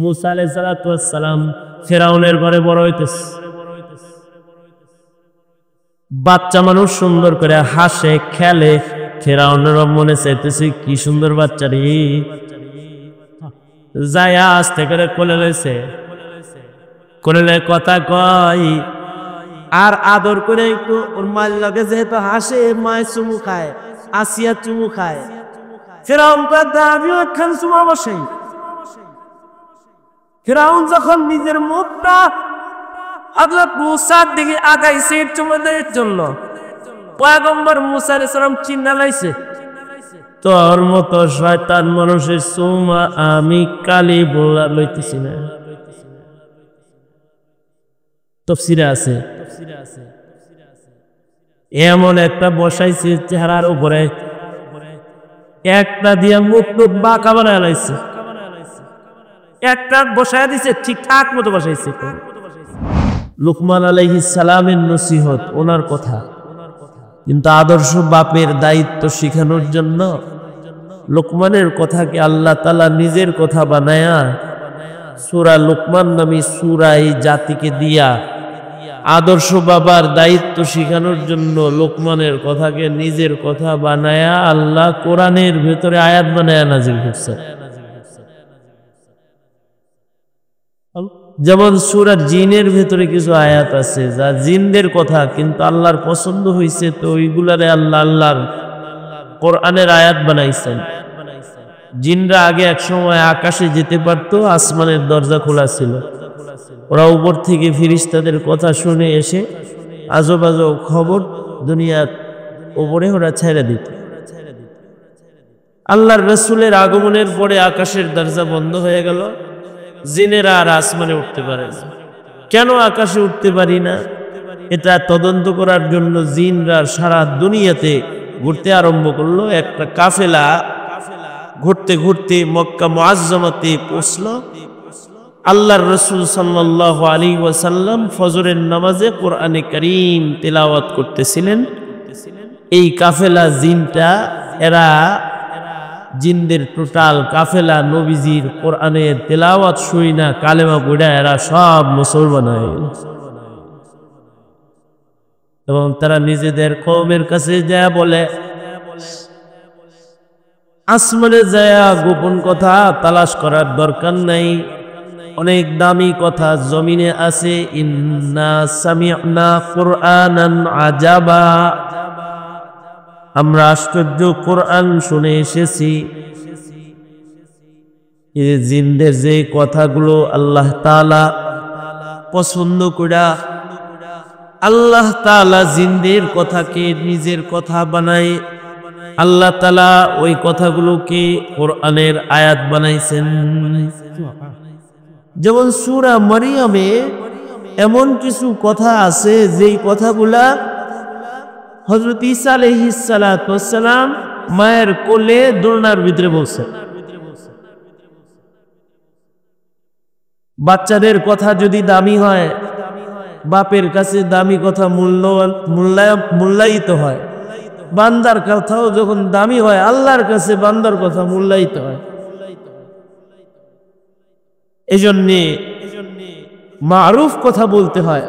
মুসা আলাইহিস সালাম ফিরাউনের ঘরে বড় হইতেছে। বাচ্চা মানুষ সুন্দর করে হাসে খেলে, ফিরাউনের মনে চাইতেছে কি সুন্দর বাচ্চা রে, যায় আস্তে করে কোলে লইছে, কোলে কথা কয় আর আদর করে একটু ওর মায়ের লগে যেহেতু হাসে, মায়ের চুমু খায়, আসিয়া চুমু খায়। ফিরাউন কয় আমিও একখান চুমা বসাই। ফিরাউন যখন নিজের মুখটা হযরত মুসার দিকে আগাইছে চুমা দেওয়ার জন্য, পয়গম্বর মুসা আলাইহিস সালাম চিন্তা লাইছে তোর মতো শয়তান মানুষের চুমা আমি কালি বলা লইতেছি না। তাফসীরে আছে এমন একটা বসাইছে চেহারার উপরে, একটা দিয়া মুখ বাঁকা বানায় লাইছে, একটা বসায় দিছে ঠিকঠাক মতো বসাইছে। লুকমান আলাইহিস সালামের নসিহত, ওনার কথা, কিন্তু আদর্শ বাপের দায়িত্ব শিখানোর জন্য লুকমানের কথাকে আল্লাহ তাআলা নিজের কথা বানায়া সূরা লুকমান নামী সূরা এই জাতিকে দিয়া আদর্শ বাবার দায়িত্ব শিখানোর জন্য লুকমানের কথাকে নিজের কথা বানায়া আল্লাহ কোরআনের ভেতরে আয়াত বানায়া নাজিল করছে। যেমন সূরা জিনের ভেতরে কিছু আয়াত আছে যা জিনদের কথা, কিন্তু আল্লাহর পছন্দ হয়েছে তো ওইগুলারে আল্লাহর কোরআনের আয়াত বানাইছেন। জিনরা আগে এক সময় আকাশে যেতে পারতো, আসমানের দরজা খোলা ছিল, ওরা উপর থেকে ফেরেশতাদের কথা শুনে এসে আজব আজব খবর দুনিয়ার উপরে ওরা ছেড়ে দিত। আল্লাহর রাসূলের আগমনের পরে আকাশের দরজা বন্ধ হয়ে গেল, জিনেরা আর আসমানে উঠতে পারে না। কেন আকাশে উঠতে পারি না, এটা তদন্ত করার জন্য জিনরা সারা দুনিয়াতে ঘুরতে আরম্ভ করলো। একটা কাফেলা ঘুরতে ঘুরতে মক্কা মুআজ্জামাতে পৌঁছলো। আল্লাহর রাসূল সাল্লাল্লাহু আলাইহি ওয়াসাল্লাম ফজরের নামাজে কোরআনে কারীম তেলাওয়াত করতেছিলেন। এই কাফেলা জিনটা, এরা জিনদের টোটাল কাফেলা নবীজির কোরআনের তেলাওয়াত শুই না কালেমা পড়া এরা সব মুসলমান হয়ে গেল, এবং তারা নিজেদের কওমের কাছে যায় বলে, আসমানে যায় গোপন কথা তালাশ করার দরকার নাই, অনেক দামি কথা জমিনে আছে। ইন্না সামি'না কুরআনান আজাবা, আমরা আশ্চর্য কোরআন শুনে এসেছি। এই জিনদের যে কথাগুলো আল্লাহ তাআলা পছন্দ করা, আল্লাহ তাআলা জিনদের কথাকে নিজের কথা বানায়, আল্লাহ তাআলা ওই কথাগুলোকে কোরআনের আয়াত বানাইছেন। যেমন সূরা মারিয়ামে এমন কিছু কথা আছে যেই কথাগুলা হযরত ঈসা আলাইহিস সালাম মায়ের কোলে দোলনার ভিতরে বলছে। বাচ্চাদের কথা যদি দামি হয়, বাপের কাছে দামি কথা মূল্যায়িত হয়, বান্দার কথাও যখন দামি হয় আল্লাহর কাছে বান্দার কথা মূল্যায়িত হয়। এজন্যে মারুফ কথা বলতে হয়,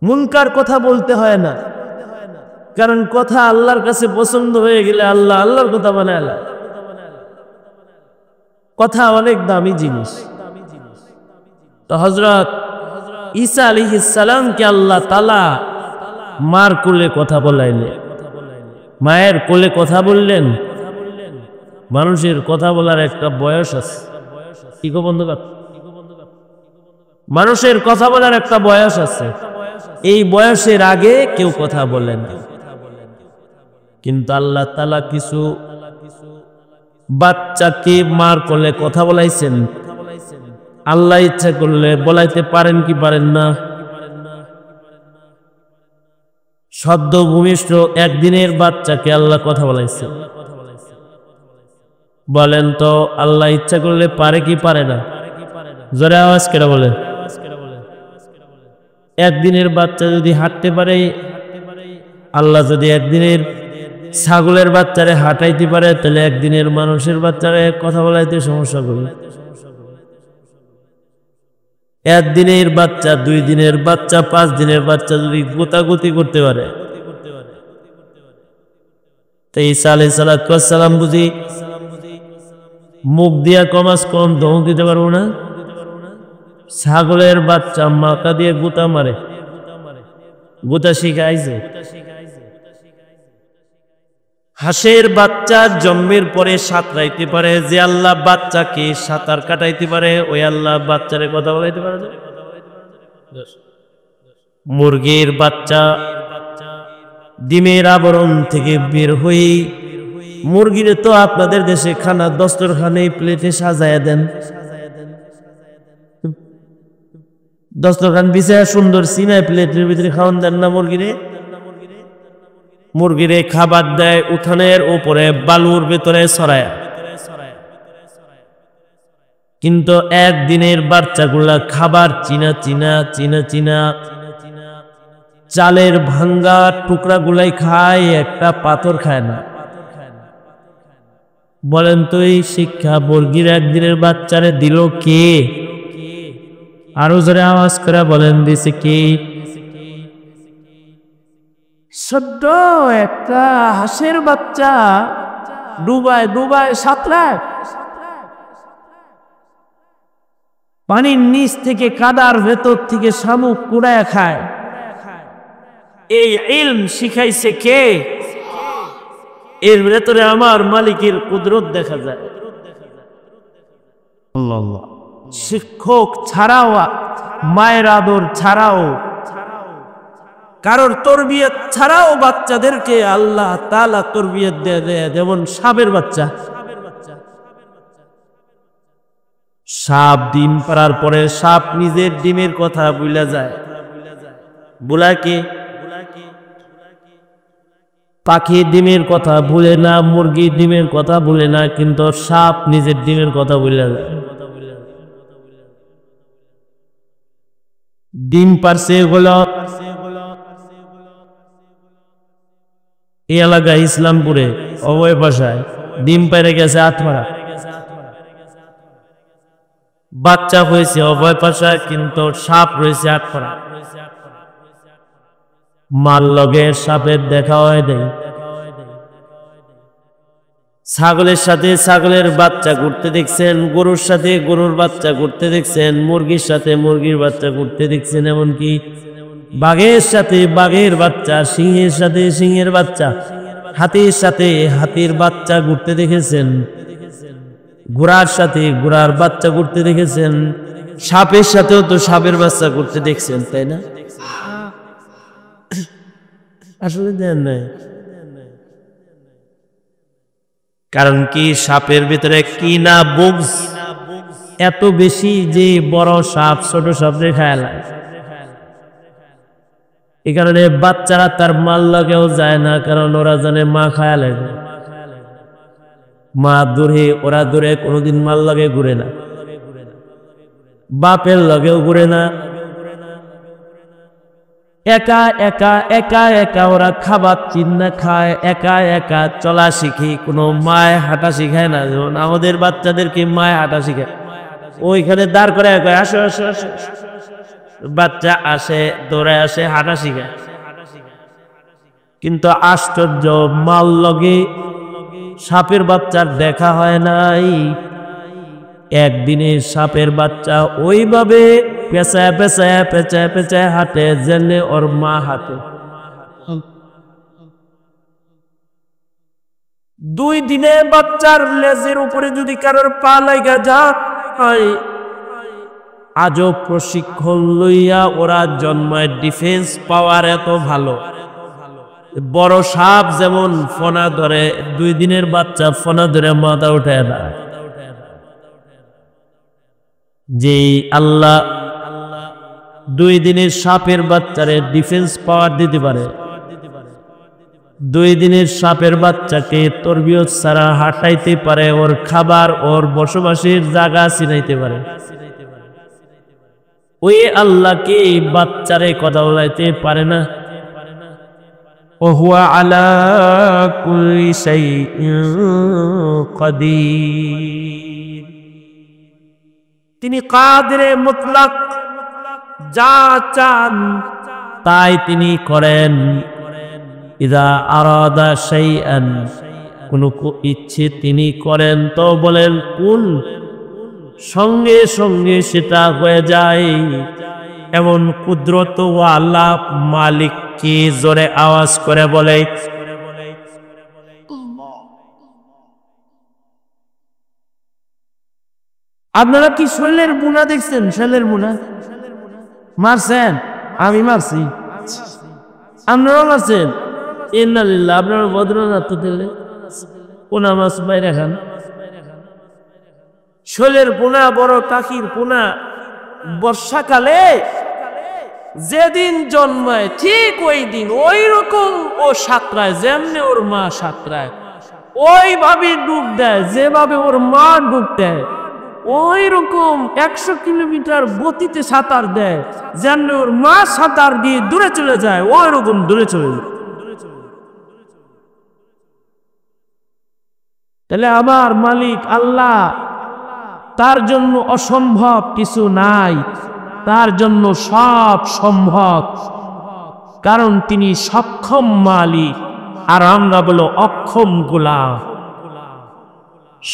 মুনকার কথা বলতে হয় না, কারণ কথা আল্লাহর কাছে পছন্দ হয়ে গেলে আল্লাহ আল্লাহর কথা বানায়। কথা অনেক দামি জিনিস। তো হযরত ঈসা আলাইহিস সালামকে আল্লাহ তাআলা মার কোলে কথা বলাইলেন, মায়ের কোলে কথা বললেন। মানুষের কথা বলার একটা বয়স আছে, কি গো বন্ধুগণ, মানুষের কথা বলার একটা বয়স আছে। এই বয়সের আগে কেউ কথা বলেন, কিন্তু আল্লাহ তাআলা কিছু বাচ্চাকে মার কোলে কথা বলাইছেন। আল্লাহ ইচ্ছা করলে বলাইতে পারেন কি পারেন না? সদ্য ভূমিষ্ঠ একদিনের বাচ্চাকে আল্লাহ কথা বলাইছেন। বলেন তো আল্লাহ ইচ্ছা করলে পারে কি পারে না? জোরে আওয়াজ করে বলেন। একদিনের বাচ্চা যদি হাঁটতে পারে, আল্লাহ যদি একদিনের ছাগলের বাচ্চারে হাঁটাইতে পারে, তাহলে একদিনের মানুষের বাচ্চারে কথা বলাইতে সমস্যা করবে। একদিনের বাচ্চা, 2 দিনের বাচ্চা, 5 দিনের বাচ্চা যদি গোতাগুতি করতে পারে, তো ঈসা আলাইহিস সালাম বুঝি মুখ দিয়া কমাস কম দৌড় দিতে পারবো না? ছাগলের বাচ্চা মাথা দিয়ে গুতা মারে, গুতা শিখাইছে। হাঁসের বাচ্চা জন্মের পরে সাঁতরাইতে পারে, যে আল্লাহ বাচ্চাকে সাঁতার কাটাইতে পারে ওই আল্লাহ বাচ্চারে কথা বলাইতে পারে। মুরগির বাচ্চা ডিমের আবরণ থেকে বের হয়ে, মুরগিরে তো আপনাদের দেশে খানা দস্তরখানে প্লেটে সাজায় দেন, দস্তরখান বিছায় সুন্দর সিনাই প্লেটের ভিতরে খাওয়ান দেন না মুরগিরে? মুরগিরে খাবার দেয় উঠানের উপরে বালুর ভেতরে ছড়ায়, কিন্তু একদিনের বাচ্চাগুলা খাবার চিনা চিনা চিনা চিনা চালের ভাঙ্গা টুকরা গুলাই খায়, একটা পাথর খায় না। বলেন তো এই শিক্ষা মুরগির একদিনের বাচ্চারে দিল কে? আরো জোরে আওয়াজ করে বলেন, দিছে কে? ছোট্ট একটা হাঁসের বাচ্চা ডুবায় ডুবায় সাঁতরায়, পানির নিচ থেকে কাদার ভেতর থেকে শামুক কুড়ায় খায়। এই ইলম শিখাইছে কে? এর ভেতরে আমার মালিকের কুদরত দেখা যায়। শিক্ষক ছাড়াও, মায়ের আদর ছাড়াও, কারোর তরবিয়ত ছাড়াও বাচ্চাদেরকে আল্লাহ তাআলা তরবিয়ত দেয়। যেমন সাপের বাচ্চা, সাপ ডিম পাড়ার পরে সাপ নিজের ডিমের কথা ভুলে যায়। বুলাকে পাখি ডিমের কথা ভুলে না, মুরগি ডিমের কথা ভুলে না, কিন্তু সাপ নিজের ডিমের কথা ভুলে যায়। ডিম পারছে এগুলো এই এলাকায় ইসলামপুরে অবয় ভাষায় ডিম পেরে গেছে আত্মারা, বাচ্চা হয়েছে অভয় ভাষায়, কিন্তু সাপ রয়েছে আত্মারা। মাল লগে সাপের দেখা হয় নাই। ছাগলের সাথে ছাগলের বাচ্চা ঘুরতে দেখছেন, গরুর সাথে গরুর বাচ্চা ঘুরতে দেখছেন, মুরগির সাথে মুরগির বাচ্চা ঘুরতে দেখছেন, এমনকি বাঘের সাথে বাঘের বাচ্চা, সিংহের সাথে সিংহের বাচ্চা, হাতির সাথে হাতির বাচ্চা ঘুরতে দেখেছেন, ঘোড়ার সাথে ঘোড়ার বাচ্চা ঘুরতে দেখেছেন, সাপের সাথেও তো সাপের বাচ্চা ঘুরতে দেখছেন, তাই না? আসলে দেন নাই, কারণ কি সাপের ভিতরে কি না বুগস এত বেশি যে বড় সাপ ছোট সাপরে খায় না। এই কারণে বাচ্চারা তার মাল লাগেও যায় না, কারণ ওরা জানে মা খায়া লাগে, মা দূরে, ওরা দূরে কোনোদিন মাল লাগে ঘুরে না, বাপের লগেও ঘুরে না। একা একা একা একা ওরা খাবার চিন্না খায়, একা একা চলা শিখি, কোনো মায় হাঁটা শিখায় না। যেমন আমাদের বাচ্চাদেরকে মায় হাঁটা শিখায়, ওইখানে দাঁড় করে আসো আসো আসো, বাচ্চা আসে দৌড়ে আসে হাঁটা শিখায়। কিন্তু আশ্চর্য, মাল লগে সাপের বাচ্চার দেখা হয় নাই। একদিনে সাপের বাচ্চা ওইভাবে পেঁচায় পেঁচায় পেঁচায় পেঁচায় হাঁটে জেনে ওর মা হাঁটে। 2 দিনে বাচ্চার লেজের উপরে যদি কারোর পা লাগা যায়, আজও প্রশিক্ষণ লইয়া ওরা জন্মায়, ডিফেন্স পাওয়ার এত ভালো। বড় সাপ যেমন ফনা ধরে, 2 দিনের বাচ্চা ফনা ধরে মাথা উঠে না। যে আল্লাহ 2 দিনের সাপের বাচ্চারে ডিফেন্স পাওয়ার দিতে পারে, 2 দিনের সাপের বাচ্চাকে তরবিয়ত ছাড়া হাঁটাইতে পারে, ওর খাবার ওর বসবাসের জায়গা চিনাইতে পারে, ওই আল্লাহকে বাচ্চারে কথা বলাইতে পারে না? ওহুয়া আলা কুল্লি শাইইন কাদির। তিনি কাদিরে মুতলাক, যা চান তাই তিনি করেন। ইযা আরাদা শাইআন, কোন ইচ্ছে তিনি করেন তো বলেন কুন, সঙ্গে সঙ্গে সেটা হয়ে যায়। এমন কুদরত ও আল্লাহ মালিক কি জোরে আওয়াজ করে বলে। আপনারা কি শৈলের বুনা দেখছেন? শৈলের বুনা মারছেন? আমি মারছি, আপনারাও মারছেন। ইন্নালিল্লাহ, আপনারা বদ্রনাথ তো দিলে পোনা মাছ বাইরে খান। শৈলের পোনা, বড় কাকির পোনা বর্ষাকালে যেদিন জন্মায় ঠিক ওই দিন ওই রকম ও সাঁতরায়, যেমনি ওর মা সাঁতরায় ওইভাবে ডুব দেয়, যেভাবে ওর মা ডুব দেয় ওই রকম 100 কিলোমিটার গতিতে সাঁতার দেয়, যেন ওর মা সাঁতার দিয়ে দূরে চলে যায় ওই রকম দূরে চলে যায়। তাহলে আমার মালিক আল্লাহ, তার জন্য অসম্ভব কিছু নাই, তার জন্য সব সম্ভব, কারণ তিনি সক্ষম মালিক। আর আমরা বলো অক্ষম গোলাম।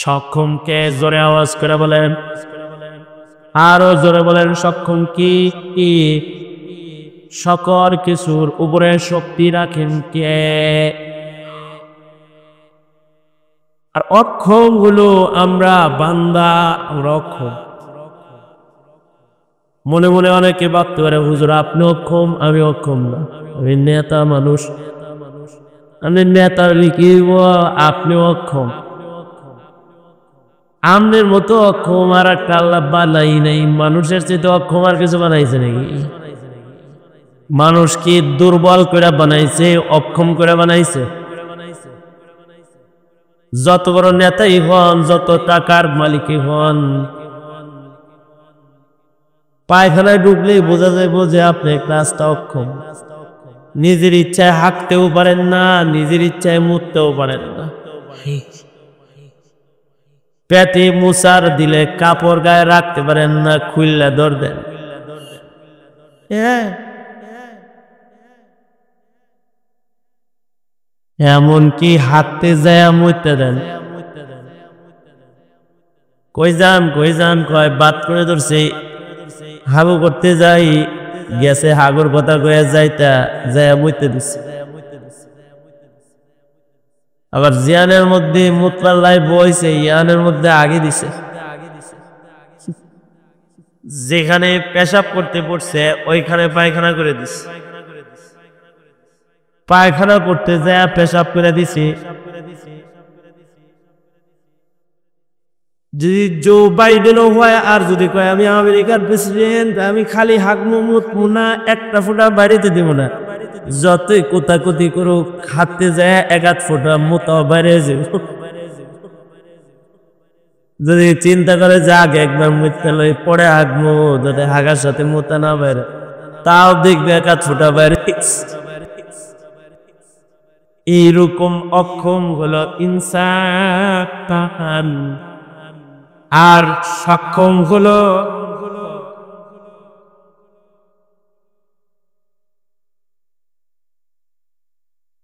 সক্ষমকে জোরে আওয়াজ করে বলেন, আরো জোরে বলেন সক্ষম কি? সকল কিছুর উপরে শক্তি রাখেন কে? আর অক্ষম হলো আমরা বান্দা, আমরা অক্ষম। মনে মনে অনেকে ভাবতে পারে হুজুর আপনি অক্ষম, আমি অক্ষম না, আমি নেতা মানুষ। আমি নেতা লিখিব, আপনি অক্ষম। আমনের মতো অক্ষম আর একটা আল্লাহ বানাই নাই। মানুষের চেয়ে অক্ষম আর কিছু বানাইছে নাকি? মানুষ কি দুর্বল করে বানাইছে, অক্ষম করে বানাইছে? যত বড় নেতাই হন, যত টাকার মালিকই হন, পায়খানায় ঢুকলেই বোঝা যাবে যে আপনি রাস্তা অক্ষম। নিজের ইচ্ছায় হাঁটতেও পারেন না, নিজের ইচ্ছায় মুততেও পারেন না। পেটে মুসার দিলে কাপড় গায়ে রাখতে পারেন না, খুললে দৌড় দেন। এমনকি হাঁটতে যায় মুততে দেন। কই যান কয় বাদ করে ধরছে, হাগু করতে যাই গেছে, হাগুর কথা কয়ে যাইতা যায় মুততে দিচ্ছে। আবার জিয়ানের মধ্যে মুতপাল্লাই বইছে, ইয়ানের মধ্যে আগে দিছে। যেখানে পেশাব করতে পড়ছে ওইখানে পায়খানা করে দিছে। পায়খানা করতে যায় পেশাব করে দিছি। যদি জো বাইডেনও হয় আর যদি কয় আমি আমেরিকার প্রেসিডেন্ট, আমি খালি হাগমু মুতমু না, একটা ফোঁটা বাড়িতে দেব না, যতই কোতাকুতি করুক হাতে যায় 1 ফোঁটা মুতাও বাইরে যাব। যদি চিন্তা করে যাক একবার মুততে লই পরে হাগমু, যাতে হাগার সাথে মুতা না বাইরে, তাও দেখবে 1 ফোঁটা বাইরে। এইরকম অক্ষম হলো ইনসান, আর সক্ষম হলো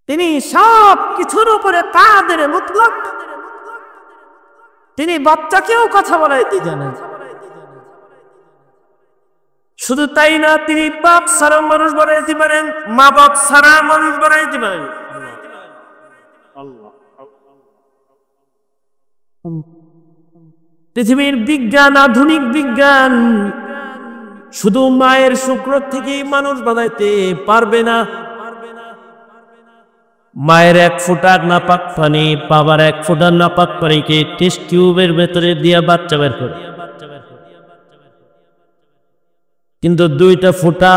তিনি সব কিছুর উপরে কাদের মুতলক। তিনি বাচ্চাকেও কথা বলাইতে জানেন। শুধু তাই না, তিনি বাপ ছাড়া মানুষ বানাইতে পারেন, মা বাপ ছাড়া মানুষ বানাইতে পারেন। পৃথিবীর বিজ্ঞান, আধুনিক বিজ্ঞান শুধু মায়ের শুক্র থেকেই মানুষ বানাইতে পারবে না। মায়ের 1 ফোঁটা নাপাক পানি, বাবার 1 ফোঁটা নাপাক পানিকে টেস্ট টিউবের ভেতরে দিয়ে বাচ্চা বের করে, কিন্তু 2টা ফোঁটা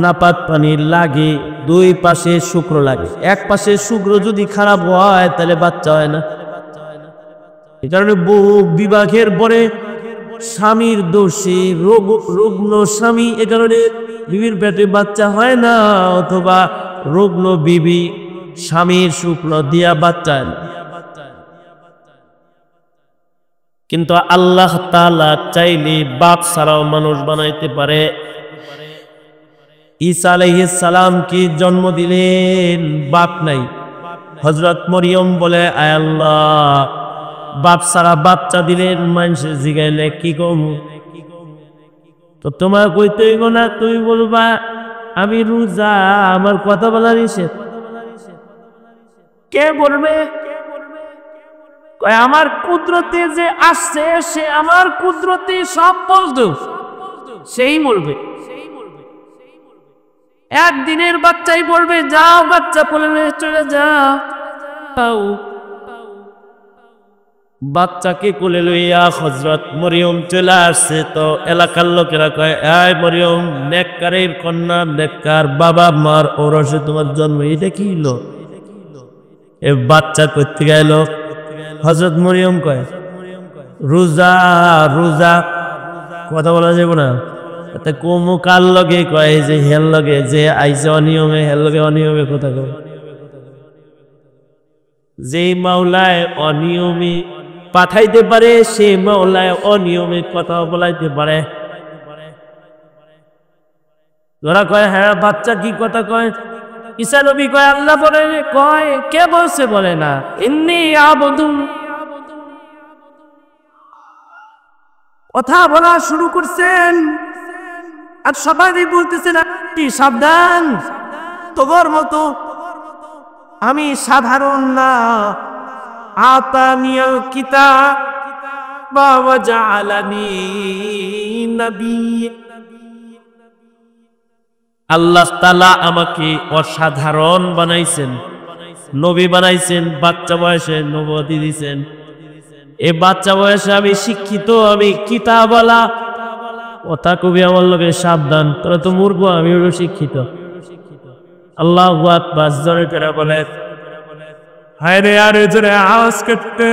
নাপাক পানি লাগে, 2 পাশে শুক্র লাগে। এক পাশে শুক্র যদি খারাপ হয় তাহলে বাচ্চা হয় না। এই কারণে বহু বিবাহের পরে স্বামীর দোষে রুগ্ন স্বামী, এ কারণে বিবির পেটে বাচ্চা হয় না, অথবা রুগ্ন বিবি স্বামীর শুক্র দিয়া বাচ্চা হয় না। কিন্তু আল্লাহ তাআলা চাইলে বাপ ছাড়াও মানুষ বানাইতে পারে। ঈসা আলাইহিস সালাম কি জন্ম দিলেন, বাপ নাই। হযরত মরিয়ম বলে, আয় আল্লাহ, বাপ ছাড়া বাচ্চা দিলেন, মানুষের জিগাইলে কি কম? তো তোমার কইতে হইব না, তুমি বলবা আমি রোজা, আমার কথা বলা নিষেধ। কে বলবে? আমার কুদরতে যে আসছে, সে আমার কুদরতে সব বলতো, সেই বলবে। একদিনের বাচ্চাই বলবে যাও, বাচ্চা বলবে চলে যাও। বাচ্চাকে কোলে লইয়া হযরত মরিয়ম চলে আসছে। তো এলাকার লোকেরা কয়, এই মরিয়ম, নেককারের কন্যা, নেককার বাবা মার ঔরসে তোমার জন্ম, এটা কি হলো? এ বাচ্চা করতে গেল। হযরত মরিয়ম কয়, রোজা রোজা, কথা বলা যাবে না। কমু কার লগে? কয় যে হেল লগে, যে আইসে অনিয়মে, হেল লগে অনিয়মে কথা কয়। যে মাওলায় অনিয়মে পাঠাইতে পারে, সে মাওলায় অনিয়মে কথা বলাইতে পারে। ওরা কয়, হ্যাঁ বাচ্চা কি কথা কয়? ঈসা নবী কয়, আল্লাহ বলে, কয় কে বলছে? বলে না, ইন্নী আবদুন। কথা বলা শুরু করছেন আর সবাই বলতেছেন সাবধান, তোর মতো আমি সাধারণ না। আতানিয়াল কিতাব ওয়া জাআলানি নবিয়্যা, আল্লাহ তাআলা আমাকে অসাধারণ বানাইছেন, নবী বানাইছেন, বাচ্চা বয়সে নবুয়ত দিয়েছেন। এই বাচ্চা বয়সে আমি শিক্ষিত, আমি কিতাবওয়ালা। কথা কবি আমার লোকে সাবধান, তোরা তো মূর্খ, আমি হলো শিক্ষিত। আল্লাহু আকবার জোরে করে বলে। হায় রে, আরে জোরে আওয়াজ করতে।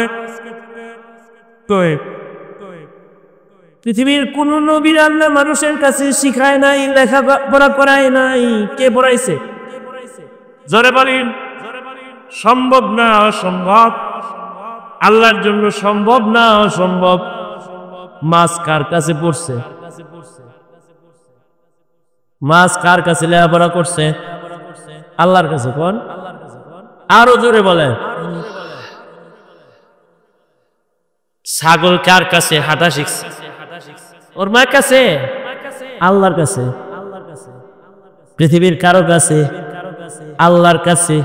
পৃথিবীর কোন নবীর আল্লাহ মানুষের কাছে শিখায় নাই, লেখাপড়া করায় নাই। কে পড়াইছে? জোরে বলেন। সম্ভব না, অসম্ভব। আল্লাহর জন্য সম্ভব না, অসম্ভব। মাছ কার কাছে পড়ছে? মাছ কার কাছে লেখাপড়া করছে? আল্লাহর কাছে। কোন? আরো জোরে বলে। ছাগল কার কাছে হাঁটা শিখছে? ওর মায়ের কাছে? আল্লাহর কাছে। পৃথিবীর কারো কাছে? আল্লাহর কাছে।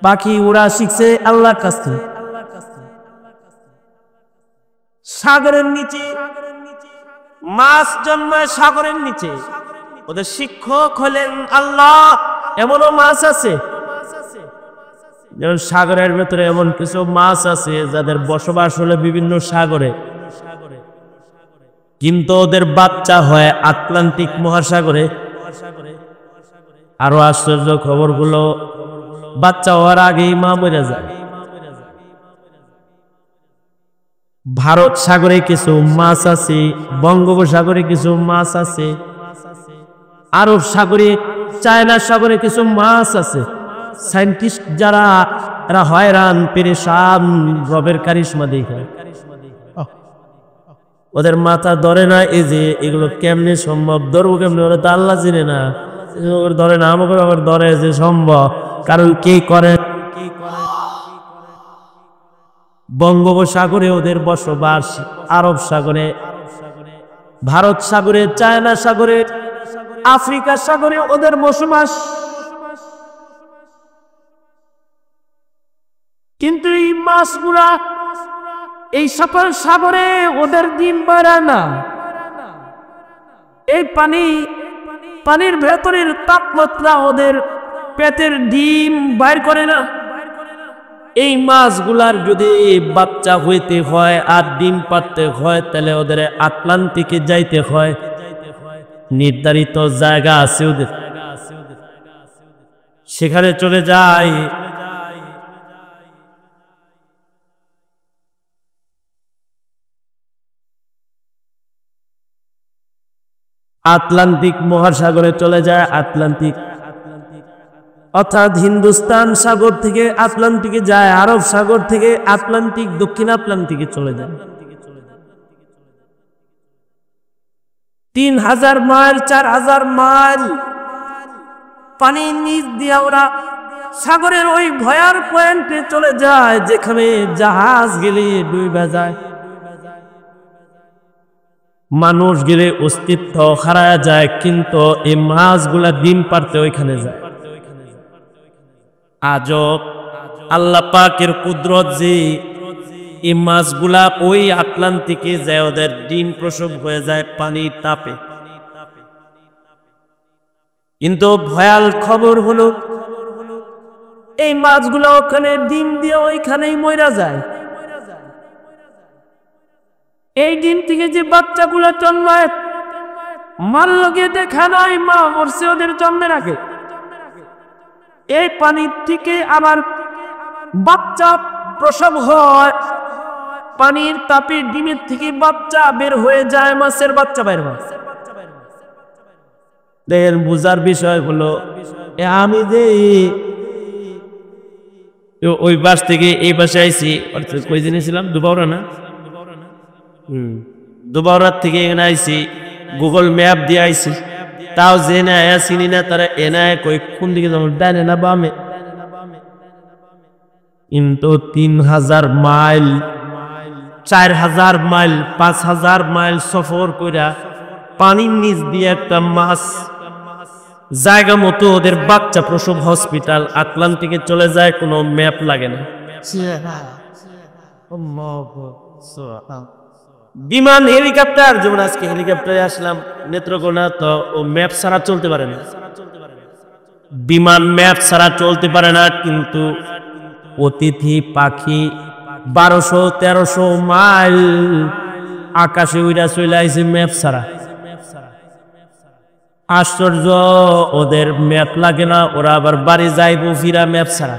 পাখি উড়া শিখছে আল্লাহর কাছে। সাগরের নিচে মাছ জন্মায়, সাগরের নিচে। ওদের শিক্ষক হলেন আল্লাহ। এমনও মাছ আছে, যেমন সাগরের ভেতরে এমন কিছু মাছ আছে যাদের বসবাস হলে বিভিন্ন সাগরে, কিন্তু ওদের বাচ্চা হয় আটলান্টিক মহাসাগরে। আরো আশ্চর্য খবরগুলো, বাচ্চা হওয়ার আগেই মা মরে যায়। ভারত সাগরে কিছু মাছ আছে, বঙ্গোপসাগরে কিছু মাছ আছে, আরব সাগরে, চায়না সাগরে কিছু মাছ আছে। সায়েন্টিস্ট যারা, এরা হয়রান পেরেশান রবের কারিশমা দেখে। ওদের মাথা ধরে না, এই যে এগুলো কেমনে সম্ভব, ধরবো কেমনে? ওরা তো আল্লাহ চিনে না, ধরে না। আমাকে আবার ধরে যে সম্ভব, কারণ কে করে? বঙ্গোপসাগরে ওদের বসবাস, আরব সাগরে, ভারত সাগরে, চায়না সাগরে, আফ্রিকা সাগরে ওদের বসবাস। কিন্তু এই মাছগুলা এই সকল সাগরে ওদের ডিম পাড়ে না। এই পানির ভেতরের তাপমাত্রা ওদের পেটের ডিম বাইর করে না। এই মাছগুলার যদি বাচ্চা হইতে হয় আর ডিম পাড়তে হয়, তাহলে ওদের আটলান্টিকে যাইতে হয়। নির্ধারিত জায়গা আছে ওদের, সেখানে চলে যায়। আটলান্টিক মহাসাগরে চলে যায়। আটলান্টিক অর্থাৎ হিন্দুস্তান সাগর থেকে আটলান্টিকে যায়, আরব সাগর থেকে আটলান্টিক, দক্ষিণ আটলান্টিকে চলে যায়। 3000 মাইল 4000 মাইল পানির নিচ দিয়ে ওরা সাগরের ওই ভয়ার পয়েন্টে চলে যায় যেখানে জাহাজ গেলে ডুবে যায়, মানুষ গেলে অস্তিত্ব হারায় যায়, কিন্তু এই মাছগুলা ডিম পারতে ওইখানে যায়। আজব আল্লাহ পাকের কুদরত যে এই মাছগুলা ওই আটলান্টিকে যায় ওদের ডিম প্রসব হয়ে যায় পানির তাপে। কিন্তু ভয়াল খবর হলো এই মাছগুলো ওখানে ডিম দিয়ে ওইখানেই মরে যায়। এই ডিম থেকে যে বাচ্চাগুলো জন্মায় মার লগে দেখা নাই মা মরছে ওদের জন্মের আগে, এই পানির থেকে আবার বাচ্চা প্রসব হয়, পানির তাপে ডিমের থেকে বাচ্চা বের হয়ে যায়, মাছের বাচ্চা বের হয়। দেখেন বুঝার বিষয় হলো আমি যে ওই বাস থেকে এই বাসে আইছি, কই দিনে ছিলাম দুবাউরা না, দুবাউরার থেকে এখানে আইছি, গুগল ম্যাপ দিয়ে আইছি, তাও যে না চিনি না তারা এনায় কই কোন দিকে যাবো ডানে না বামে। কিন্তু 3000 মাইল 4000 মাইল 5000 মাইল সফর কইরা পানির নিচ দিয়ে একটা মাছ জায়গা মতো ওদের বাচ্চা প্রসব হসপিটাল আটলান্টিকে চলে যায়, কোনো ম্যাপ লাগে না। বিমান হেলিকপ্টার, যেমন আজকে হেলিকপ্টারে আসলাম নেত্রকোনা, তো ও ম্যাপ ছাড়া চলতে পারে না, বিমান ম্যাপ ছাড়া চলতে পারে না। কিন্তু অতিথি পাখি 1200-1300 মাইল আকাশে উড়া চলে আইছে ম্যাপ ছাড়া। আশ্চর্য, ওদের ম্যাপ লাগে না, ওরা আবার বাড়ি যাইবো ফিরা ম্যাপ ছাড়া।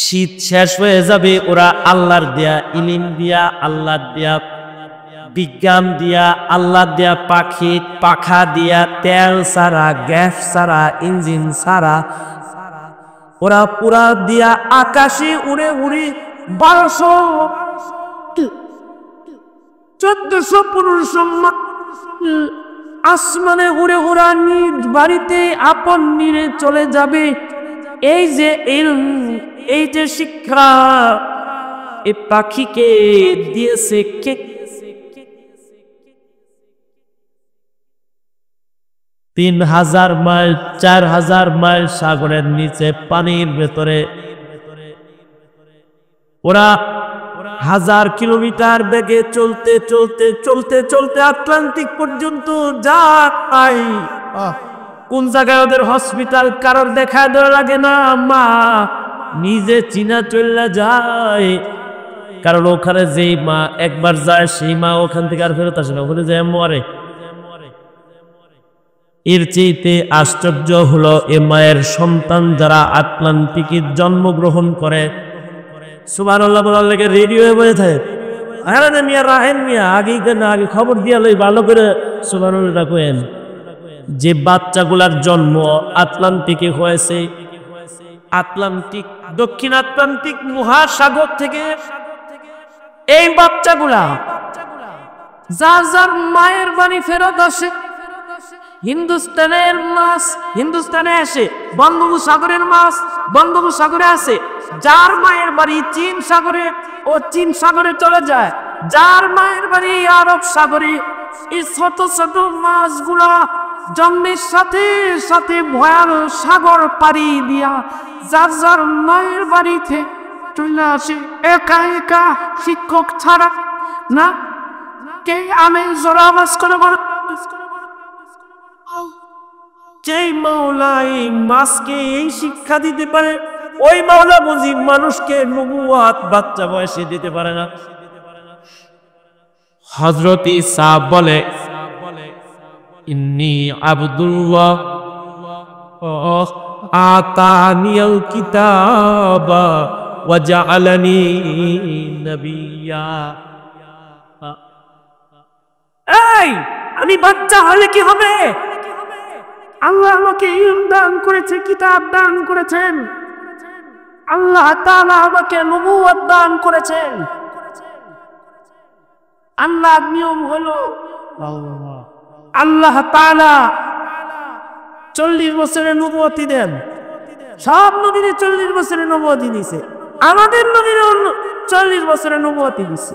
শীত শেষ হয়ে যাবে, ওরা আল্লাহর দেয়া ইলিম দিয়া, আল্লাহর দেয়া বিজ্ঞান দিয়া, আল্লাহর দেয়া পাখি পাখা দিয়া, তেল ছাড়া গ্যাস ছাড়া ইঞ্জিন ছাড়া ওরা পুরা দিয়া আকাশে উড়ে উড়ে 1200 1400-1500 আসমানে উড়ে ওরা নিজ বাড়িতে আপন নিরে চলে যাবে। এই যে এই যে শিক্ষা এই পাখিকে দিয়েছে কে? 3000 মাইল 4000 মাইল সাগরের নিচে পানির ভেতরে ওরা 1000 কিলোমিটার বেগে চলতে চলতে চলতে চলতে আটলান্টিক পর্যন্ত যায়। কোন জায়গায় ওদের হসপিটাল কারোর দেখা দেওয়া লাগে না, মা নিজে চীনা চলে যায়, কারণ ওখানে যেই মা একবার যায় সেই মা ওখান থেকে আর ফেরত আসে না, ওখানে যায় মরে। এর চেয়েতে আশ্চর্য হলো এ মায়ের সন্তান যারা আটলান্টিকে জন্মগ্রহণ করে, সুবহানাল্লাহ বলার লেগে রেডিও বলে থাকে, আরে মিয়া রাহেন মিয়া আগে আগে খবর দিয়া লই ভালো করে সুবহানাল্লাহ রাখেন, যে বাচ্চাগুলার জন্ম আটলান্টিকে হয়েছে, আটলান্টিক দক্ষিণ আটলান্টিক মহাসাগর থেকে এই বাচ্চাগুলা যার যার মায়ের বাড়ি ফেরত আসে, হিন্দুস্তানের মাছ হিন্দুস্তানে আসে, বঙ্গোপসাগরের মাছ বঙ্গোপসাগরে আসে, যার মায়ের বাড়ি চীন সাগরে ও চীন সাগরে চলে যায়, যার মায়ের বাড়ি আরব সাগরে, এই ছোট ছোট মাছগুলা জন্মের সাথে সাথে ভয়াল সাগর পাড়ি দিয়া যার যার মায়ের বাড়িতে চলে আসে, একা একা, শিক্ষক ছাড়া না। কে আমি জোরা আওয়াজ করে বলে, যেই মাওলা এই মাছকে এই শিক্ষা দিতে পারে, ওই মাওলা বুঝি মানুষকে নবুয়াত বাচ্চা বয়সে দিতে পারে না। হযরত ঈসা বলে, ইন্নী আবদুল্লাহ আতানিয়াল কিতাবা ওয়া জাআলানি নবিয়্যা। এই আমি বাচ্চা হলে কি হবে? আল্লাহ আমাকে ইলম দান করেছে, কিতাব দান করেছেন, আল্লাহ তাআলা আমাকে নবুয়ত দান করেছেন। আল্লাহর নিয়ম হলো আল্লাহ তাআলা 40 বছরের নবুয়তি দেন, সব নবীর 40 বছরের নবুয়তি দিয়েছে, আমাদের নবীর 40 বছরের নবুয়তি দিয়েছে।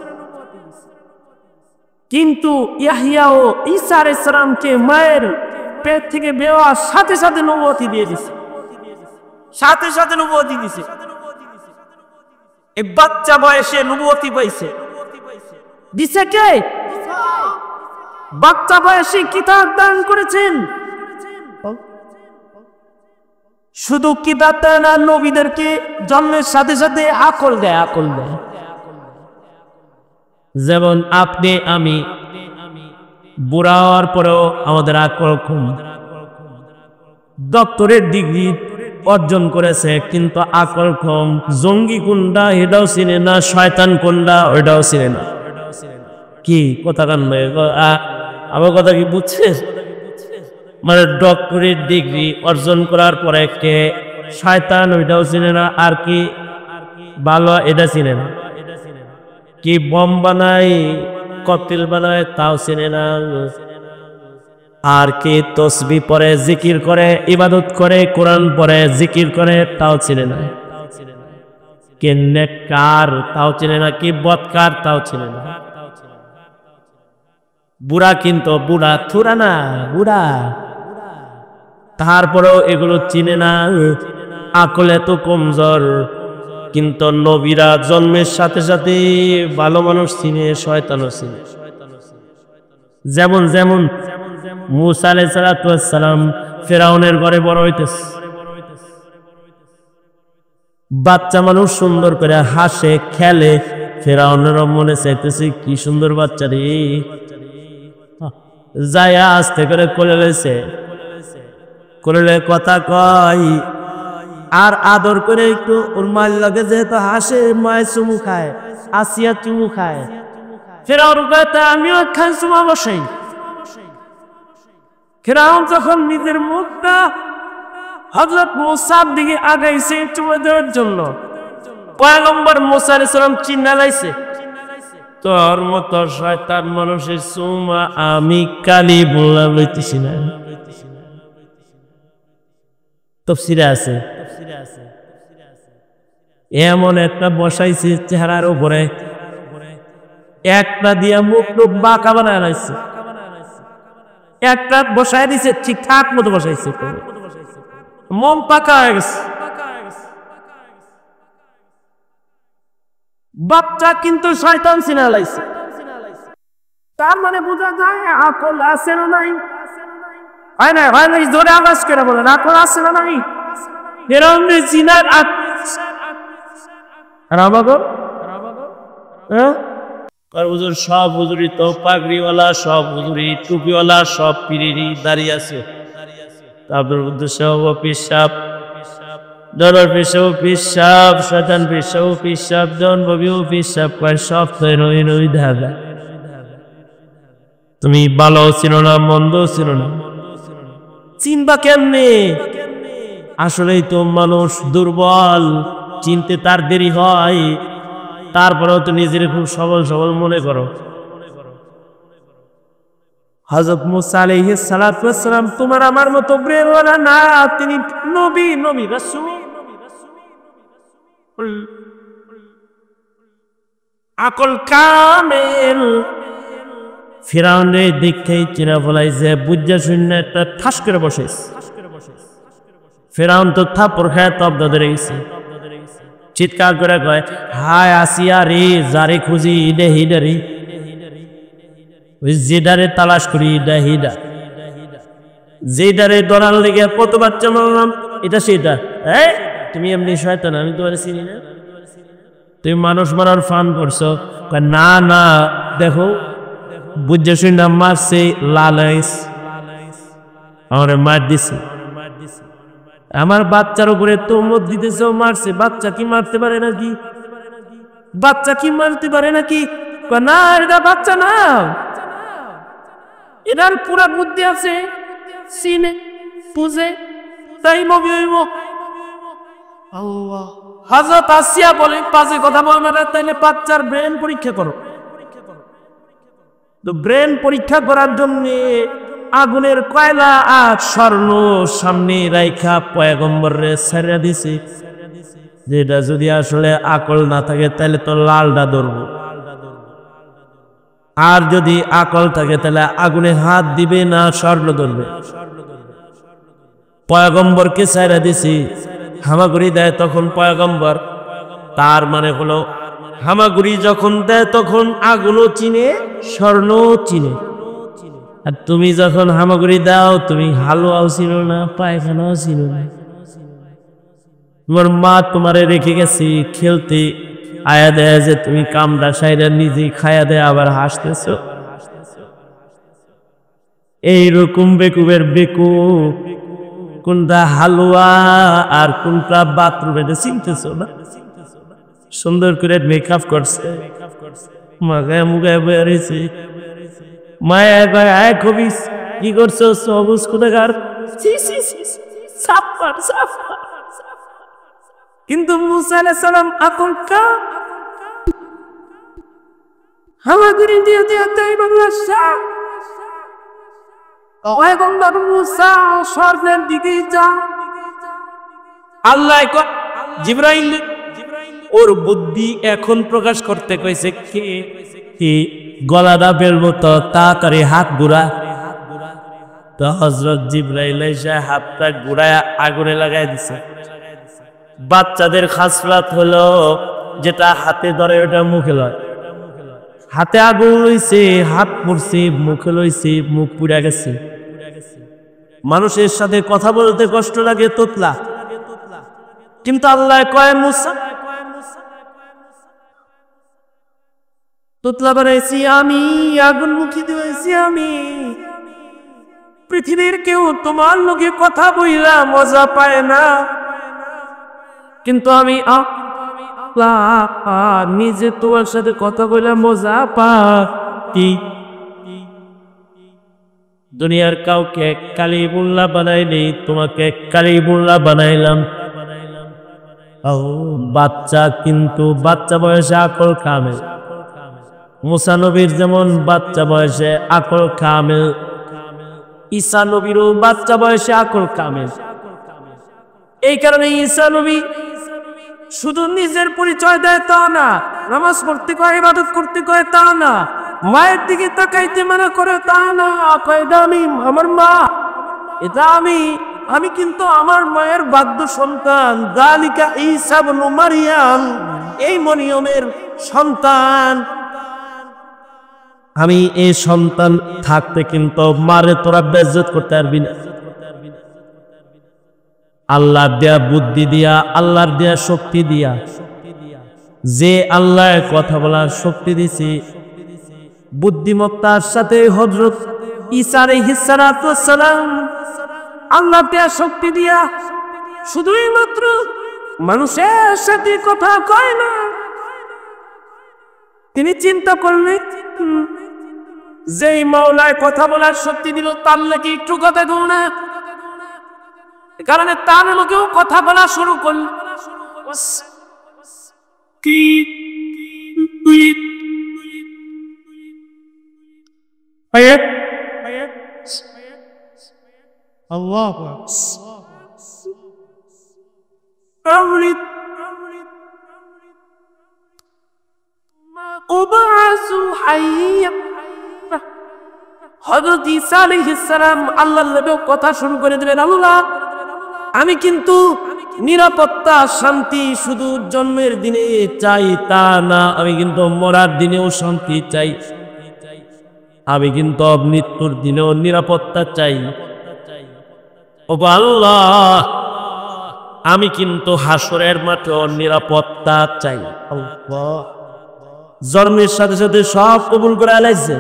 কিন্তু ইয়াহইয়া ও ঈসা আলাইহিস সালামকে মায়ের পেট থেকে বের হওয়ার সাথে সাথে নবুয়তি দিয়ে দিয়েছে, সাথে সাথে নবুয়তি দিয়েছে। এই বাচ্চা বয়সে নবুয়তি পাইছে, দিছে কে? বাচ্চা বয়সে কিতাব দান করেছেন। শুধু কিতাব দেয় না, নবীদেরকে জন্মের সাথে সাথে আকল দেয়, আকল দেয়। যেমন আপনি আমি বুড়া হওয়ার পরেও আমাদের আকল কম, ডক্টরের ডিগ্রি অর্জন করেছে কিন্তু আকল কম। জঙ্গি কোনটা এটাও চিনে না, শয়তান কোনটা ওইটাও চিনে না। কি কথা কান আমার কথা কি বুঝছে? মানে ডক্টরের ডিগ্রি অর্জন করার পরে কে শয়তান ওইটাও চিনে না, আর কি ভালো এটা চিনে না, কি বম বানায় ককটেল বানায় তাও চিনে না, আর কি তসবিহ পড়ে জিকির করে ইবাদত করে কোরআন পড়ে জিকির করে তাও চিনে না, কে নেককার তাও চিনে না, কি বদকার তাও চিনে না। বুড়া কিন্তু বুড়া থুরা না, বুড়া, তারপরেও এগুলো চিনে না, আকল এত কমজোর। কিন্তু নবীরা জন্মের সাথে সাথে ভালো মানুষ চিনে, শয়তানও চিনে। যেমন যেমন মুসা আলাইহিস সালাম ফেরাউনের ঘরে বড় হইতেছে, বাচ্চা মানুষ সুন্দর করে হাসে খেলে, ফেরাউনের মনে চাইতেছে কি সুন্দর বাচ্চা রে, যায়া আস্তে করে কোলে লইছে, কোলে কথা কয় আর আদর করে একটু ওর মায়ের লাগে, যেহেতু হাসে মায়ের চুমু খায়, আসিয়া চুমু খায়। ফেরাউন কয় আমিও খান চুমা বসাই। ফেরাউন যখন নিজের মুখটা হযরত মুসার দিকে আগাইছে চুমা দেওয়ার জন্য, পয়গম্বর মুসা আলাইহিস সালাম চিন্না লাইছে, তোর মতো শয়তান মানুষের চুমা আমি কালি বললাম লইতেছি না। তাফসীরে আছে এমন একটা বসাইছে চেহারার উপরে, একটা দিয়া মুখ টুক বাঁকা বানায় রাখছে, একটা বসায় দিছে ঠিকঠাক মতো বসাইছে, মন পাকা হয়ে গেছে। বাচ্চা কিন্তু শয়তান চিনা লাইছে, তার মানে বোঝা যায় আকল আছে না নাই? হয় না, হয় না, জোরে আওয়াজ করে বলেন আকল আছে না নাই? এরকম চিনার সব হুজুরি তো পাগড়িওয়ালা, সব হুজুরি টুপিওয়ালা, সব পিড়ি দাঁড়িয়ে আছে, তারপর উদ্দেশ্য পিসাব, ডলার পিসাব পিসাব, শয়তান পিসাব পিসাব, জন ববিও পিসাব কয়, সব তো রই ধাগা। তুমি ভালো চিনো না, মন্দ চিনো না, চিনবা কেমনে? আসলেই তো মানুষ দুর্বল, চিনতে তার দেরি হয়, তারপরেও তো নিজের খুব সবল সবল মনে করো। হযরত মুসা আলাইহিস সালাম তোমার আমার মতো ব্রেনওয়ালা না, তিনি নবী, নবী রাসূল, আকল কামেল। ফিরাউনের দিক থেকে চিনা ফলাইছে, বুঝা শূন্য একটা ঠাস করে বসেছে। ফিরাউন তো থাপ্পড় খায় তব্দ ধরে গেছে, চিৎকার করে কয় হায় আসিয়া রে, যারে খুঁজি ইডে হিডারি, ওই যেডারে তালাশ করি ইডা হিডা, যেডারে ধরার লেগে কত বাচ্চা মারলাম, এটা সেটা। এই তুমি এমনি শয়তান, আমি তোমার চিনি না, তুমি মানুষ মারার ফান করছো। না না, দেখো বুঝে শুনে মারছে, লালাইস আমার মার দিছে, আমার বাচ্চার উপরে তোমরা দিতেছ, মারছে। বাচ্চা কি মারতে পারে নাকি? বাচ্চা কি মারতে পারে নাকি? না, এটা বাচ্চা না, এটার পুরা বুদ্ধি আছে, চিনে বুঝে, তাই নবী হইব। আল্লাহ হযরত আসিয়া বলে পাঁচে কথা বলবে না, তাইলে বাচ্চার ব্রেন পরীক্ষা করো। তো ব্রেন পরীক্ষা করার জন্য আগুনের কয়লা আর স্বর্ণ সামনে রাইখা পয়গম্বরে ছেড়ে দিছে, যেটা যদি আসলে আকল না থাকে তাহলে তো লালটা ধরবো, আর যদি আকল থাকে তাহলে আগুনে হাত দিবে না স্বর্ণ ধরবে। পয়গম্বরকে ছেড়ে দিছি, হামাগুড়ি দেয় তখন পয়গম্বর, তার মানে হলো হামাগুড়ি যখন দেয় তখন আগুনও চিনে স্বর্ণও চিনে। আর তুমি যখন হামাগুড়ি দাও তুমি হালুয়াও চিনো না, পায়খানাও চিনো না। তোমার মা তোমারে রেখে গেছি খেলতে, আয়া দেয় যে তুমি কামড়া সাইরা নিজে খায়া দেয়, আবার হাসতেছ। এইরকম বেকুবের বেকু, কোনটা হালুয়া আর কোনটা বাথরুমে চিনতেছ না। সুন্দর করে মেকআপ করছে, মাগায় মুগায় বেরিয়েছে, মায়া গায় আয় খবিস কি করছো সবুজ কোথাকার। কিন্তু মুসা আলাইহিস সালাম আকলকা আমাদের দিয়ে দিয়ে তাই বাংলা শাহ পয়গম্বর মুসা স্বর্ণের দিকে যা। আল্লাহ জিবরাইল ওর বুদ্ধি এখন প্রকাশ করতে কইছে কি গলাটা বেলবো তো তাড়াতাড়ি হাত ঘুরা। তো হযরত জিবরাইল এসে হাতটা ঘুরায় আগুনে লাগাই দিছে। বাচ্চাদের খাসলাত হলো যেটা হাতে ধরে ওটা মুখে লয়, হাতে আগুন লইছে, হাত পড়ছে, মুখে লইছে, মুখ পুড়ে গেছে। মানুষের সাথে কথা বলতে কষ্ট লাগে তোতলা, কিন্তু আল্লাহ কয় মুসা তোতলা বানাইছি আমি, আগুন মুখী দিয়েছি আমি। পৃথিবীর কেউ তোমার লোকে কথা বইলা মজা পায় না, কিন্তু আমি নিজে তোমার সাথে কথা বইলা মজা পাই। দুনিয়ার কাউকে কালিমুল্লাহ বানাইনি, তোমাকে কালিমুল্লাহ বানাইলাম। বাচ্চা কিন্তু বাচ্চা বয়সে আকল কামেল। মুসা নবীর যেমন বাচ্চা বয়সে আকল কামেল, ঈসা নবীরও বাচ্চা বয়সে আকল কামেল। এই কারণে ঈসা নবী শুধু নিজের পরিচয় দেয় তা না, নামাজ পড়তে কয়, ইবাদত করতে কয় তা না, মায়ের দিকে তাকাইতে মানা করে তা না, এটা আমি আমার মা, এটা আমি কিন্তু আমার মায়ের বাধ্য সন্তান। যালিকা ঈসা ইবনে মারইয়াম, এই মরিয়মের সন্তান আমি। এই সন্তান থাকতে কিন্তু মারে তোরা বেজ্জত করতে পারবি না। আল্লাহ দেয়া বুদ্ধি দিয়া, আল্লাহর দেয়া শক্তি দিয়া, যে আল্লাহ কথা বলার শক্তি দিছে, বুদ্ধিমত্তার সাথে হযরত ঈসা আলাইহিস সালাম আল্লাহ দেয়া শক্তি দিয়া শুধুই মাত্র মানুষের সাথে কথা কয় না। তিনি চিন্তা করলেন যেই মাওলায় কথা বলার শক্তি দিল তার নাকি একটু কথা বল না, কারণে তার লোকেও কথা বলা শুরু করল। কি আল্লাহ হযরত ঈসা আলাইহিস সালাম আল্লাহর নবীও কথা শুরু করে দিবেন। আল্লাহ আমি কিন্তু নিরাপত্তা শান্তি শুধু জন্মের দিনে চাই তা না, আমি কিন্তু মরার দিনেও শান্তি চাই, আমি কিন্তু মৃত্যুর দিনেও নিরাপত্তা চাই। ও আল্লাহ আমি কিন্তু হাসরের মাঠেও নিরাপত্তা চাই। আল্লাহ জন্মের সাথে সাথে সব কবুল করে আলাইছে।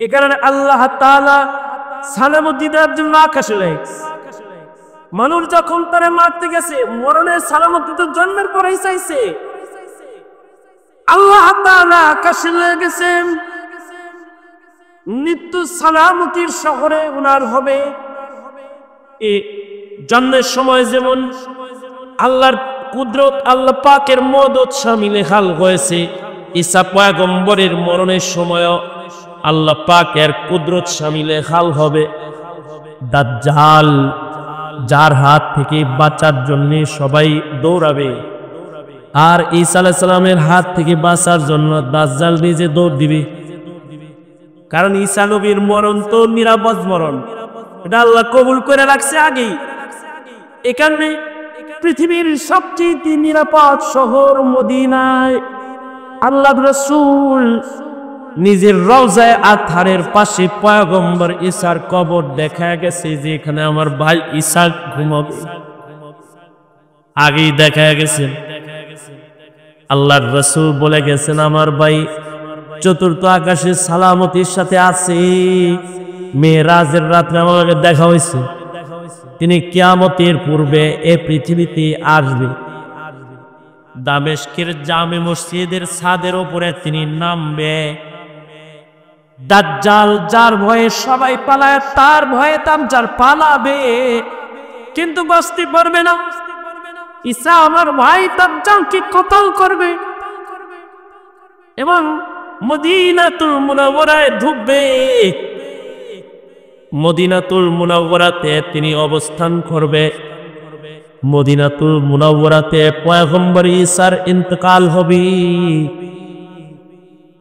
এ কারণে আল্লাহ তাআলা সালামতি দেওয়ার জন্য আকাশে লেগেছে। মানুষ যখন তারে মারতে গেছে মরণের সালামতি তো জন্মের পরেই চাইছে। আল্লাহ তাআলা আকাশে লেগেছেন, নিত্য সালামতির শহরে উনার হবে। এই জন্মের সময় যেমন আল্লাহর কুদরত, আল্লাহ পাকের মদত শামিলে হাল হয়েছে, ঈসা পয়গম্বরের মরণের সময় আল্লাহ পাকের কুদরত শামিলে হাল হবে দাজ্জাল যার হাত থেকে বাঁচার জন্য সবাই দৌড়াবে, আর ঈসা আলাইহিস সালামের হাত থেকে বাঁচার জন্য দাজ্জাল নিজে দৌড় দিবে। কারণ ঈসা নবীর মরণ তো নিরাপদ মরণ, এটা আল্লাহ কবুল করে রাখছে আগেই। এখানে পৃথিবীর সবচেয়ে নিরাপদ শহর মদিনায় আল্লাহর রাসূল নিজের রওজায়ে আতহারের পাশে পয়গম্বর ঈসার কবর দেখা গেছে, যে এখানে আমার ভাই ঈসা ঘুমাবে, আগেই দেখা গেছে। আল্লাহর রাসূল বলে গেছেন আমার ভাই চতুর্থ আকাশে সালামতির সাথে আছে, মেরাজের রাতে আমার দেখা হয়েছে, তিনি কিয়ামতের পূর্বে এ পৃথিবীতে আসবে, দামেস্কের জামে মসজিদের ছাদের উপরে তিনি নামবে। দাজ্জাল যার ভয়ে সবাই পালায়, তার ভয়ে দাজ্জাল পালাবে, কিন্তু বাঁচতে পারবে না। ঈসা আমার ভাই দাজ্জালকে কতল করবে এবং মদিনাতুল মুনাওয়ারায় ঢুকবে। মদিনাতুল মুনাওয়ারাতে তিনি অবস্থান করবে। মদিনাতুল মুনাওয়ারাতে পয়গম্বর ঈসার ইন্তেকাল হবে।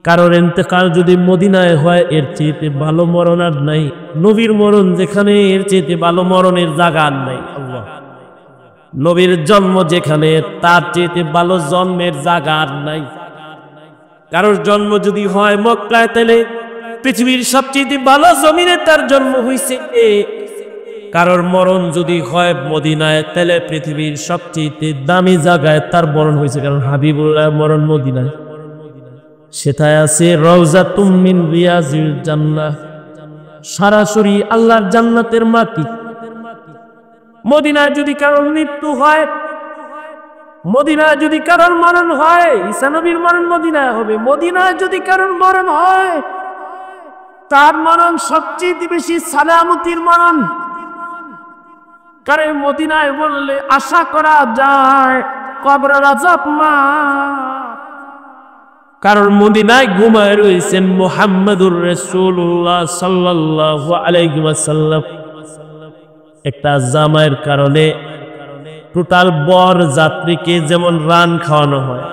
কারোর ইন্তেকাল যদি মদিনায় হয় এর চেয়ে ভালো মরণ আর নাই। নবীর মরণ যেখানে, এর চেয়ে ভালো মরণের জায়গা আর নাই। আল্লাহ নবীর জন্ম যেখানে, তার চেয়ে ভালো জন্মের জায়গা আর নাই। কারোর জন্ম যদি হয় মক্কায়, তাহলে পৃথিবীর সবচেয়ে ভালো জমিনে তার জন্ম হয়েছে। কারোর মরণ যদি হয় মদিনায়, তাহলে পৃথিবীর সবচেয়ে দামি জায়গায় তার মরণ হয়েছে, কারণ হাবিবুল্লাহ মরণ মদিনায়। সেটাই আছে রওজাতুম মিন রিয়াজিল জান্নাহ, সরাসরি আল্লাহর জান্নাতের মাটি। মদিনায় যদি কারোর মৃত্যু হয়, মদিনায় যদি কারোর মরণ হয়, ঈসা নবীর মরণ মদিনায় হবে। মদিনায় যদি কারোর মরণ হয়, তার মরণ সবচেয়ে বেশি সালামতির মরণ। কারণ মদিনায় বললে আশা করা যায় কবরের আযাব মা। কারণ মদিনায় ঘুমায় রয়েছেন মুহাম্মদুর রাসূলুল্লাহ সাল্লাল্লাহু আলাইহি ওয়াসাল্লাম। একটা জামাইয়ের কারণে টোটাল বর যাত্রীকে যেমন রান খাওয়ানো হয়,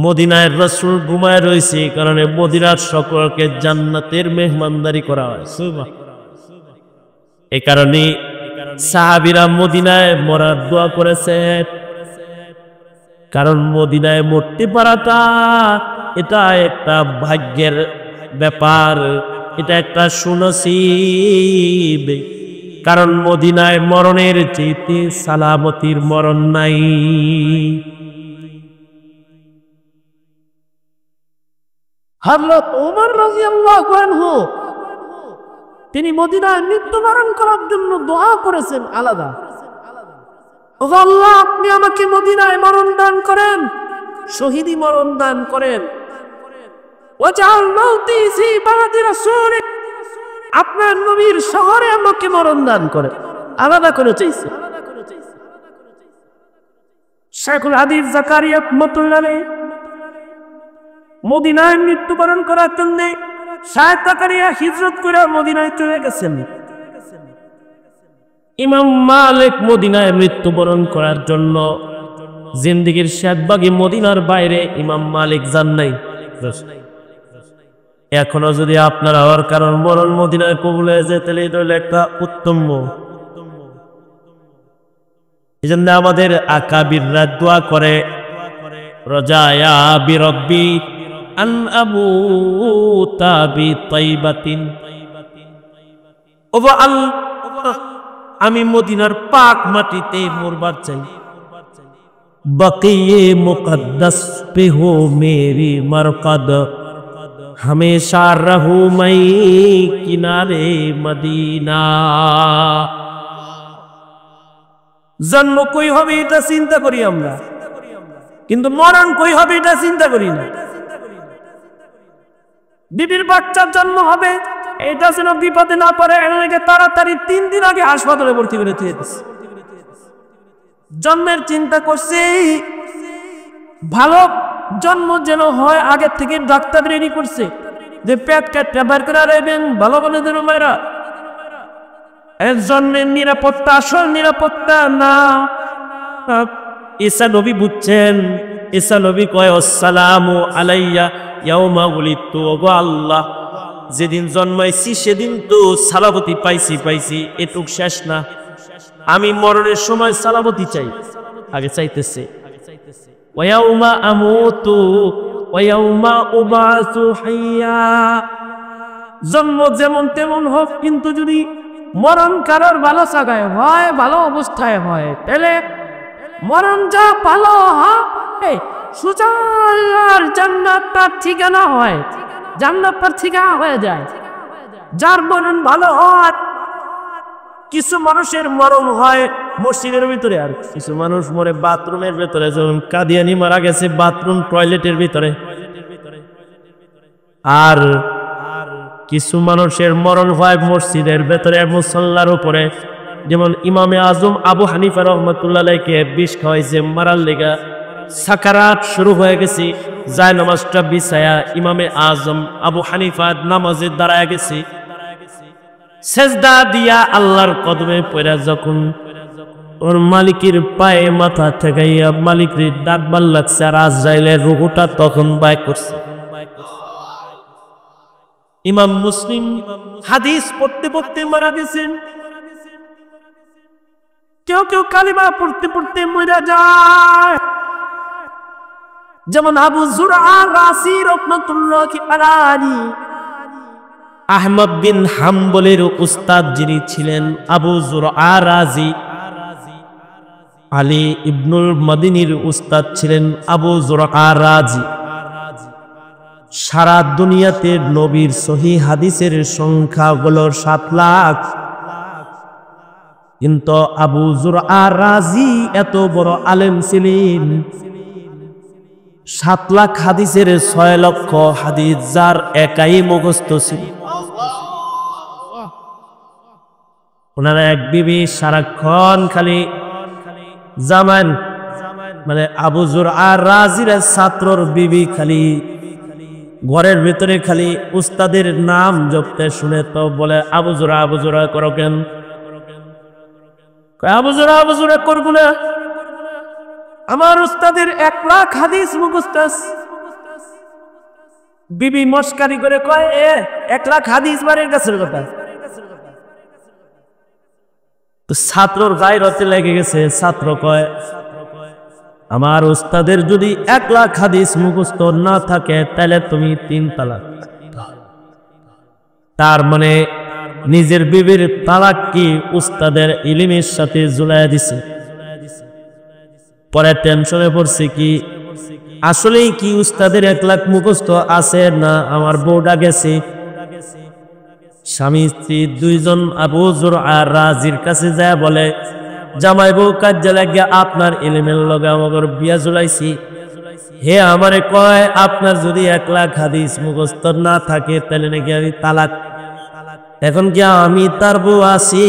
মদিনায় রাসূল ঘুমায় রয়েছে, এই কারণে মদিনার সকলকে জান্নাতের মেহমানদারি করা হয়। এই কারণে সাহাবীরা মদিনায় মরার দোয়া করেছে, কারণ মদিনায় মরতে পারাটা এটা একটা ভাগ্যের ব্যাপার, এটা একটা সুনসিব। কারণ মদিনায় মরণের চেয়ে সালামতির মরণ নাই। হযরত ওমর রাদিয়াল্লাহু আনহু তিনি মদিনায় মৃত্যুবরণ করার জন্য দোয়া করেছেন আলাদা। ও আল্লাহ, আপনি আমাকে মদিনায় মরণ দান করেন, শহীদি মরণ দান করেন। ওয়াজআল মাউতি ফি বাদি রাসূলিক, আপনার নবীর শহরে আমাকে মরণ দান করেন, আলাদা করে চাইছে। শেখুল হাদিস জাকারিয়া রাহমাতুল্লাহ আলাইহি মদিনায় মৃত্যুবরণ করার জন্য শায়েখ জাকারিয়া হিজরত করে মদিনায় চলে গেছেন। ইমাম মালিক মদিনায় মৃত্যুবরণ করার জন্য জিন্দেগীর শেষ ভাগে মদিনার বাইরে ইমাম মালিক যান নাই। এখনো যদি আপনার হওয়ার কারণ মরণ মদিনায় কবুল হয়ে যায়, তাহলে এটা হলো একটা উত্তম। এই জন্য আমাদের আকাবিররা দোয়া করে, রজায়া বিরব্বি আন আবুতা বিতাইবাতিন, ও আল্লাহ আমি মদিনার পাক মাটিতে মরবার চাই। বকিয়ে মুকদ্দস पे हो मेरी मरकद, हमेशा रहूं मैं किनारे मदीना। জন্ম কই হবে এটা চিন্তা করি আমরা, কিন্তু মরণ কই হবে এটা চিন্তা করি না। বিবির বাচ্চার জন্ম হবে, এটা যেন বিপদে না পড়ে, এটাকে তাড়াতাড়ি 3 দিন আগে হাসপাতালে ভর্তি করে দিয়েছে। জন্মের চিন্তা করছি, ভালো জন্ম যেন হয় আগের থেকে ডাক্তার রেডি করছে যে পেট কাটটা বের করে রাখবেন ভালো বলে দেন মেয়েরা। এর জন্মের নিরাপত্তা আসল নিরাপত্তা না। ঈসা নবী বুঝছেন, ঈসা নবী কয় আসসালামু আলাইয়া ইয়াউমা উলিদতু, ওগো আল্লাহ যেদিন জন্মাইছি সেদিন তো সালামতি পাইছি, এটুক শেষ না, আমি মরণের সময় সালামতি চাই, আগে চাইতেছে। ওয়ায়াউমা আমুতু ওয়ায়াউমা উবাসু হাইয়া, জন্ম যেমন তেমন হোক, কিন্তু যদি মরণ কারোর ভালো জায়গায় হয়, ভালো অবস্থায় হয়, তাহলে মরণ যা ভালো হয় সুজার জান্নাত তার ঠিকানা হয়, জান্নাত তার ঠিকানা হয়ে যায়। যার মরণ ভালো হয়, কিছু মানুষের মরণ হয় মসজিদের ভিতরে, আর কিছু মানুষ মরে বাথরুমের ভিতরে, যেমন কাদিয়ানি মারা গেছে বাথরুম টয়লেটের ভিতরে। আর কিছু মানুষের মরণ হয় মসজিদের ভেতরে মুসল্লার উপরে, যেমন ইমামে আজম আবু হানিফা রহমতুল্লাহ আলাইহিকে বিষ খাওয়াইছে মারার লেগা, সাকারাত শুরু হয়ে গেছে, যায় নামাজটা বিছায়া ইমামে আজম আবু হানিফা নামাজে দাঁড়ায় গেছে, সেজদা দিয়া আল্লাহর কদমে পড়া যখন ওর মালিকের পায়ে মাথা ঠেকাইয়া মালিকের ডাকবার লাগছে, আর আজরাইলের রূহটা তখন বাই করছে। ইমাম মুসলিম হাদিস পড়তে পড়তে মারা গেছেন, কেউ কেউ কালিমা পড়তে পড়তে মরে যায়, যেমন আবু যুরআ রাসি রাহমাতুল্লাহি আলাইহি, আহমদ বিন হাম্বলের উস্তাদ যিনি ছিলেন আবু যুরআ রাজি, আলী ইবনুল মাদিনীর উস্তাদ ছিলেন আবু যুরআ রাজি। সারা দুনিয়াতে নবীর সহিহ হাদিসের সংখ্যা হলো 7 লাখ, কিন্তু আবু যুরআ রাজি এত বড় আলেম ছিলেন, 7 লাখ হাদিসের 6 লক্ষ হাদিস যার একাই মুখস্থ ছিল। ওনারা এক বিবি সারাক্ষণ খালি জামান, মানে আবু যুরআ রাজির ছাত্রর বিবি খালি ঘরের ভিতরে খালি উস্তাদের নাম জপতে শুনে তো বলে আবু যুরআ করো কেন? আবু যুরআ করবো না, আমার উস্তাদের 1 লাখ হাদিস মুখস্থ আছে। বিবি মস্কারি করে কয় 1 লাখ হাদিস বারের কাছের কথা। তো ছাত্রর গায়রতে লেগে গেছে, ছাত্র কয় আমার উস্তাদের যদি 1 লাখ হাদিস মুখস্থ না থাকে তাহলে তুমি 3 তালাক। তার মানে নিজের বিবির তালাক কি উস্তাদের ইলমের সাথে ঝুলাইয়া দিছে। পরে টেনশনে পড়ছে কি আসলেই কি উস্তাদের 1 লাখ মুখস্থ আছে না আমার বউটা গেছে। স্বামী স্ত্রী দুইজন আবু যুরআ রাজির কাছে যায় বলে জামাই বউ কাজে লাগিয়া আপনার ইলমের লগে আমাদের বিয়া ঝুলাইছি, হে আমারে কয় আপনার যদি 1 লাখ হাদিস মুখস্থ না থাকে তাহলে নাকি আমি তালাক। এখন কি আমি তার বউ আছি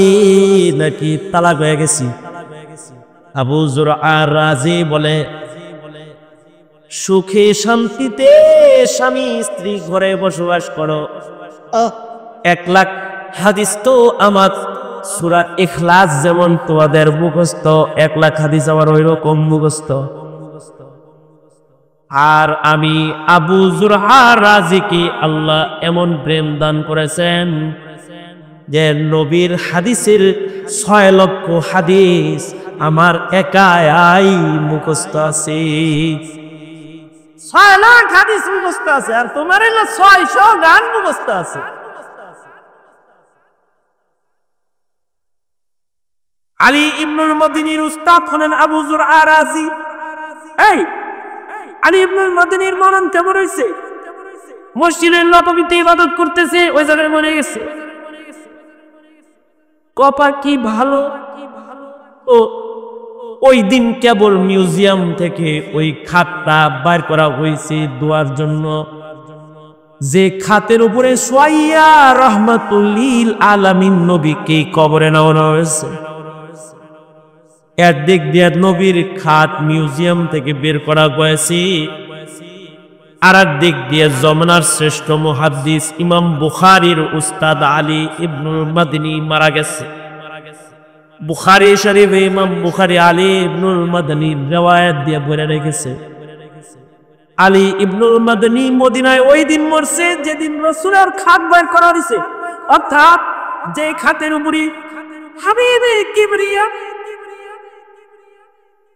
নাকি তালাক হয়ে গেছি? আবু যুরআ রাজি বলে সুখে শান্তিতে স্বামী স্ত্রী ঘরে বসবাস করো, 1 লাখ হাদিস তো আমার সূরা ইখলাস যেমন তোমাদের মুখস্থ, 1 লাখ হাদিস আমার ওই রকম মুখস্থ। আর আমি আবু যুরআ রাজিকে আল্লাহ এমন প্রেম দান করেছেন যে নবীর হাদিসের 6 লক্ষ হাদিস আমার একাই মুখস্থ আছে। 6 লাখ হাদিস মুখস্থ আছে, আর তোমার 600 গান মুখস্থ আছে। আলী ইবনুল মাদিনীর উস্তাদ হলেন আবু যুরআ রাজি। এই আলী ইবনুল মাদিনীর মরণ কেমন হয়েছে? মসজিদের নববীতে ইবাদত করতেছে, ওই জায়গায় মরে গেছে। কপা কি ভালো! ও ওই দিন কেবল মিউজিয়াম থেকে ওই খাতটা বাইর করা হয়েছে দোয়ার জন্য, যে খাতের উপরে সোয়াইয়া রহমাতুল আলামিন নবীকে কবরে নেওয়া হয়েছে। এর দিক দিয়ে নবীর খাত মিউজিয়াম থেকে বের করা হয়েছে, আর এক দিক দিয়ে জমানার শ্রেষ্ঠ মুহাদ্দিস ইমাম বুখারীর উস্তাদ আলী ইবনুল মাদনী মারা গেছে। বুখারী শরীফে ইমাম বুখারী আলী ইবনুল মাদনীর riwayat দিয়ে বলে রেখেছে, আলী ইবনুল মাদনী মদিনায় ওই দিন মরছে যেদিন রাসূলের খাত বের করা হয়েছে, অর্থাৎ যে খাতের উপরে হাবিবে কিবরিয়া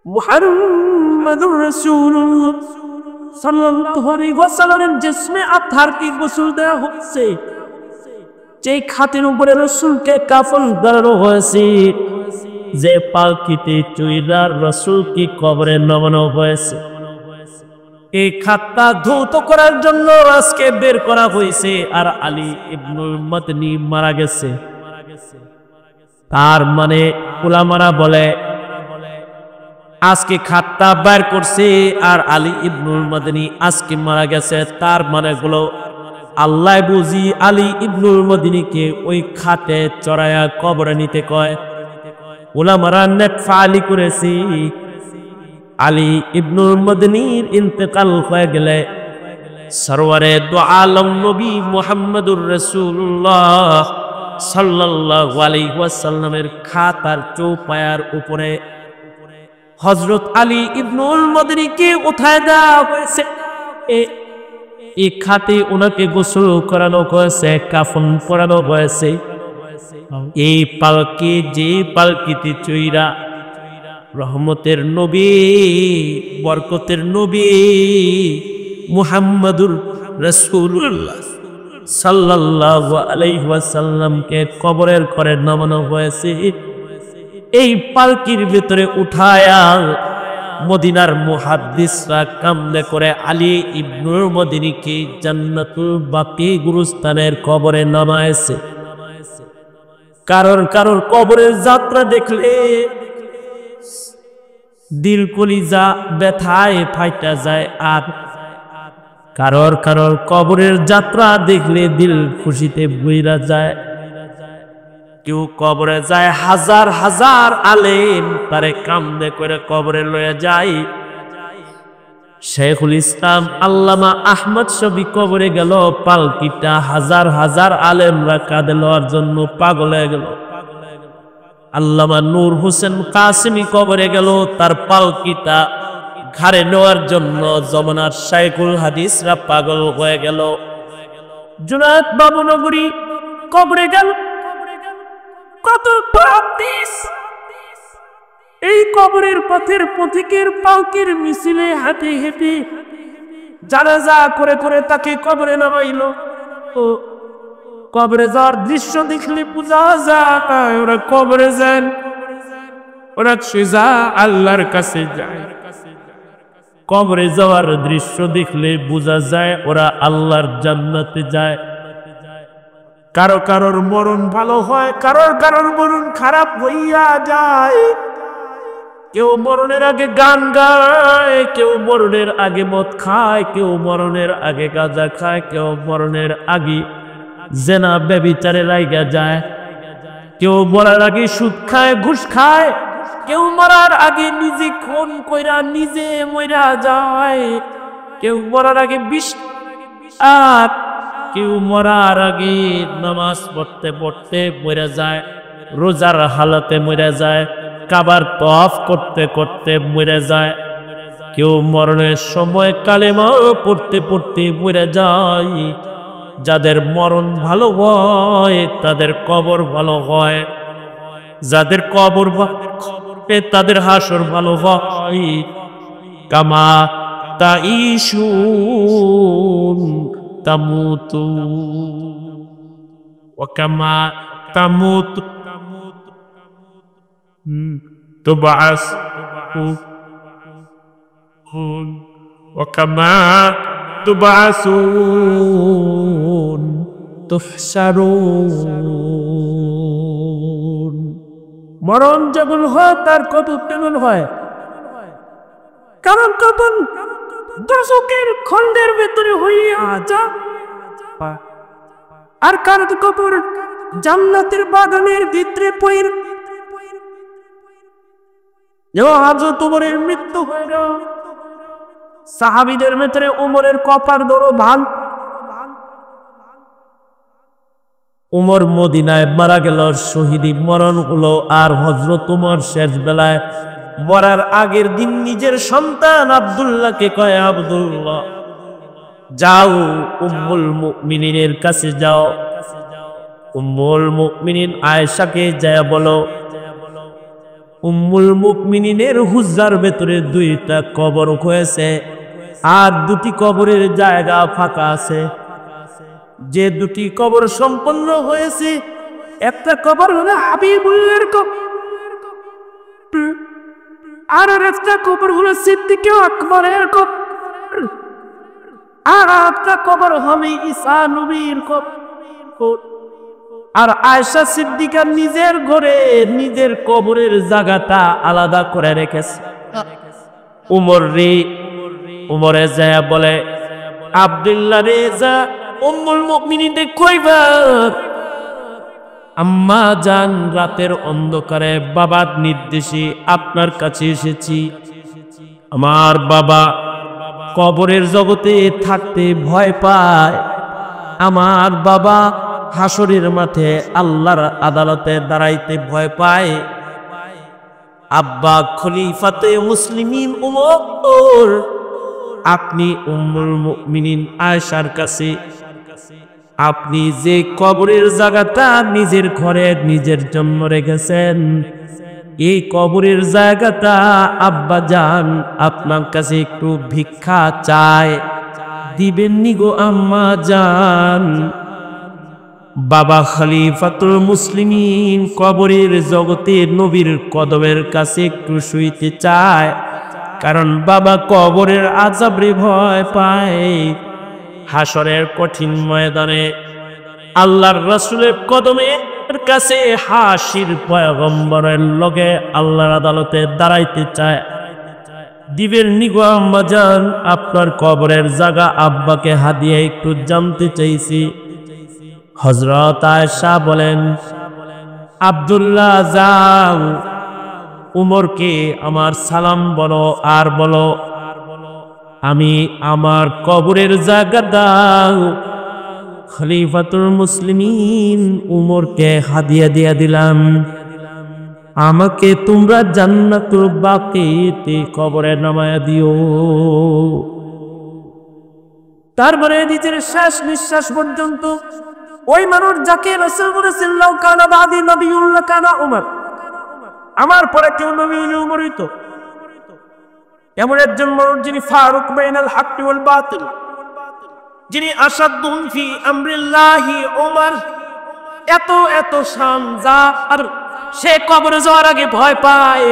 মুহাম্মাদুর রাসূলুল্লাহ সাল্লাল্লাহু আলাইহি ওয়াসাল্লামের জিসমে আতহারকে গোসল দেওয়া হচ্ছে, যে খাতের উপরে রাসূলকে কাফন দেওয়া হয়েছে, যে পালকিতে চুইরা রাসূলকে কবরে নামানো হয়েছে, এই খাতটা ধৌত করার জন্য আজকে বের করা হয়েছে। আর আলী ইবনুল মাদনী মারা গেছে। তার মানে উলামারা বলে আজকে খাতটা বের করছে আর আলী ইবনুল মাদনী আজকে মারা গেছে, তার মানে গুলো আল্লাহ বুঝি আলী ইবনুল মাদনীকে ওই খাতে চড়ায়া কবরে নিতে কয়। উলামারা নেক ফালি করেছে, আলী ইবনুল মাদনীর ইন্তেকাল হয়ে গেলে সরওয়ারে দু আলম নবী মুহাম্মদুর রাসূলুল্লাহ সাল্লাল্লাহু আলাইহি ওয়াসাল্লামের খাতার চৌপায়ার উপরে হযরত আলী ইবনুল মাদনীকে উঠায় দেওয়া হয়েছে। এই খাতে ওনাকে গোসল করানো হয়েছে, কাফন পরানো হয়েছে। এই পালকি, যে পালকিতে চইরা রহমতের নবী, বরকতের নবী মুহাম্মদুর রাসূলুল্লাহ সাল্লাল্লাহু আলাইহি ওয়াসাল্লামকে কবরের ঘরে নামানো হয়েছে, এই পালকির ভিতরে উঠায়া মদিনার মুহাদ্দিসরা কামনে করে আলী ইবনুল মাদনীকে জান্নাতুল বাকি গুরুস্থানের কবরে নামাইছে। কারোর কবরের যাত্রা দেখলে দিল কলিজা ব্যথায় ফাইটা যায়, আর কারোর কবরের যাত্রা দেখলে দিল খুশিতে বইরা যায়। কেউ কবরে যায়, হাজার হাজার আলেম তারে কামনে করে কবরে লয়ে যায়। শেখুল ইসলাম আল্লামা আহমদ শফী কবরে গেল, পালকিটা হাজার হাজার আলেমরা কাঁধে লওয়ার জন্য পাগল হয়ে গেল। আল্লামা নূর হোসেন কাসেমি কবরে গেল, তার পালকিটা ঘাড়ে নেওয়ার জন্য জমানার শাইখুল হাদিসরা পাগল হয়ে গেল। জুনায়েদ বাবুনগরী কবরে গেল, কত হাদিস এই কবরের পথের পথিকের পালকির মিছিলে হাঁটে হেঁটে জানাজা করে করে তাকে কবরে নামাইল। ও কবরে যাওয়ার দৃশ্য দেখলে বোঝা যায় ওরা কবরে যান, ওরা সোজা আল্লাহর কাছে যায়। কবরে যাওয়ার দৃশ্য দেখলে বোঝা যায় ওরা আল্লাহর জান্নাতে যায়। কারোর মরণ ভালো হয়, কারোর মরণ খারাপ হইয়া যায়। কেউ মরণের আগে গান গায়, কেউ মরণের আগে মদ খায়, কেউ মরণের আগে গাঁজা খায়, কেউ মরণের আগে জেনা ব্যভিচারে লাইগা যায়, কেউ মরার আগে সুদ খায়, ঘুষ খায়, কেউ মরার আগে নিজে খুন কইরা নিজে মইরা যায়, কেউ মরার আগে বিষ, আর কেউ মরার আগে নামাজ পড়তে পড়তে মরে যায়, রোজার হালতে মরে যায়, কাবার তওয়াফ করতে করতে মরে যায়, কেউ মরণের সময় কালেমা পড়তে পড়তে মরে যায়। যাদের মরণ ভালো হয় তাদের কবর ভালো হয়, যাদের কবর তাদের হাসর ভালো হয়। কামা তাইশুন তামুতু ওয়া কামা তামুতু তুবআসুন ওয়া কামা তুবআসুন তুহশারুন। মরণ যেমন হয় তার কবর তেমন হয়। কারণ কবর দশকের খন্ডের ভেতরে হইয়া যা, আর কারণ কবর জান্নাতের বাগানের ভিতরে পইর। যেমন হযরত ওমরের মৃত্যু হয়ে গেল, সাহাবীদের ভিতরে উমরের কপার ধরো ভাঙ। উমর মদিনায় মারা গেল, শহীদি মরণ হলো। আর হযরত উমর শেষ বেলায় মরার আগের দিন নিজের সন্তান আব্দুল্লাহকে কয়, আব্দুল্লাহ যাও উম্মুল মুমিনিনের কাছে যাও, উম্মুল মুমিনিন আয়েশাকে যায় বলো, উম্মুল মুমিনিনের হুজরার ভেতরে 2টা কবর হয়েছে আর 2টি কবরের জায়গা ফাঁকা আছে। যে 2টি কবর সম্পন্ন হয়েছে, একটা কবর হলো হাবিবুল্লাহর কবর, আর একটা কবর হলো সিদ্দিক আকবরের কবর, আর একটা কবর হবে ঈসা নবীর কবর। আর আয়েশা সিদ্দিকা নিজের ঘরে নিজের কবরের জায়গাটা আলাদা করে রেখেছে। উমরে যায় বলে, আব্দুল্লাহ রে যা উম্মুল মুমিনিনকে কইবা, আম্মা জান রাতের অন্ধকারে বাবার নির্দেশে আপনার কাছে এসেছি। আমার বাবা কবরের জগতে থাকতে ভয় পায়, আমার বাবা হাসরের মাঠে আল্লাহর আদালতে দাঁড়াইতে ভয় পায়। আব্বা খলিফাতে মুসলিমিন উমর, আপনি উম্মুল মুমিনিন আয়েশার কাছে আপনি যে কবরের জায়গাটা নিজের ঘরে নিজের জন্য রেখেছেন, এই কবরের জায়গাটা আব্বা জান আপনার কাছে একটু ভিক্ষা চায়, দিবেন নি গো আম্মা জান? বাবা খলিফাতুল মুসলিমিন কবরের জগতে নবীর কদমের কাছে একটু শুইতে চায়, কারণ বাবা কবরের আযাবে ভয় পায়। হাসরের কঠিন ময়দানে আল্লাহর রাসূলের কদমের কাছে হাসির পয়গম্বরের লগে আল্লাহর আদালতে দাঁড়াইতে চায়, দিবেন নি গো আম্মা জান? আপনার কবরের জায়গা আব্বাকে হাদিয়া একটু জানতে চাইছি। হযরত আয়েশা বলেন, আব্দুল্লাহ যাও উমরকে আমার সালাম বলো, আর বলো আমি আমার কবরের জায়গা দাও খলিফাতুল মুসলিমিন উমরকে হাদিয়া দিয়া দিলাম, আমাকে তোমরা জান্নাতুল বাকিতে কবরে নামায়া দিও। তারপরে নিজের শেষ নিঃশ্বাস পর্যন্ত ওই মানুষ যাকে রাসূল বলেছেন লাউ কানা বাদি নবিয়ুল্লাহ কানা উমর, আমার পরে কেউ নবী হলে উমর হইতো, এমন একজন মানুষ যিনি ফারুক বাইনাল হাক্কি ওয়াল বাতিল, যিনি আসাদুম ফি আমরিল্লাহি উমর, এত শান যার, সে কবরে যাওয়ার আগে ভয় পায়।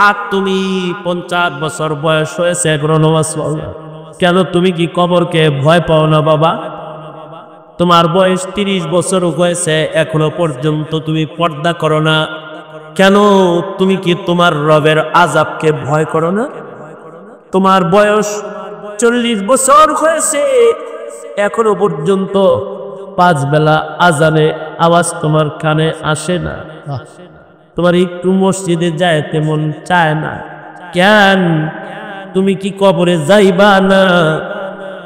আর তুমি 50 বছর বয়স হয়েছে এখনো নামাজ পড়ো না কেন? তুমি কি কবরকে ভয় পাও না বাবা? তোমার বয়স 30 বছর হয়েছে এখনো পর্যন্ত তুমি পর্দা করো না কেন? তুমি কি তোমার রবের আযাবকে ভয় করো না? তোমার বয়স 40 বছর হয়েছে এখনো পর্যন্ত 5 বেলা আজানে আওয়াজ তোমার কানে আসে না, তোমার একটু মসজিদে যায় তেমন চায় না কেন? তুমি কি কবরে যাইবা না?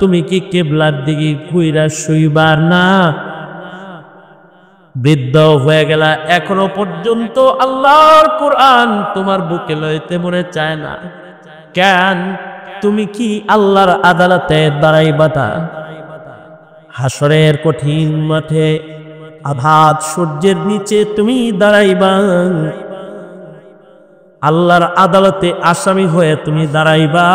তুমি কি কিবলার দিকে ঘুইরা শুইবা না? বৃদ্ধ হয়ে গেলা এখনো পর্যন্ত আল্লাহর কোরআন তোমার বুকে লইতে মনে চায় না কেন? তুমি কি আল্লাহর আদালতে দাঁড়াইবা না? হাসরের কঠিন মাঠে আভাত সূর্যের নিচে তুমি দাঁড়াইবা, আল্লাহর আদালতে আসামি হয়ে তুমি দাঁড়াইবা।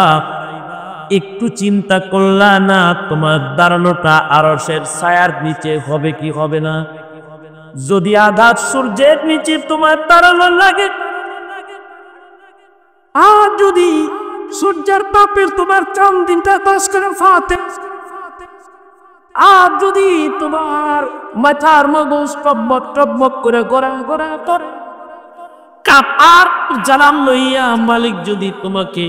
একটু চিন্তা করলা না তোমার দাঁড়ানোটা আরশের ছায়ার নিচে হবে কি হবে না? যদি আঘাত সূর্যের নিচে তোমার দাঁড়ানো লাগে, আর যদি সূর্যের তাপের তোমার চাঁদিনটা তাস করে ফাটে, আর যদি তোমার মাথার মগজ টপমক করে গড়া করে কাপার জালাম লইয়া মালিক যদি তোমাকে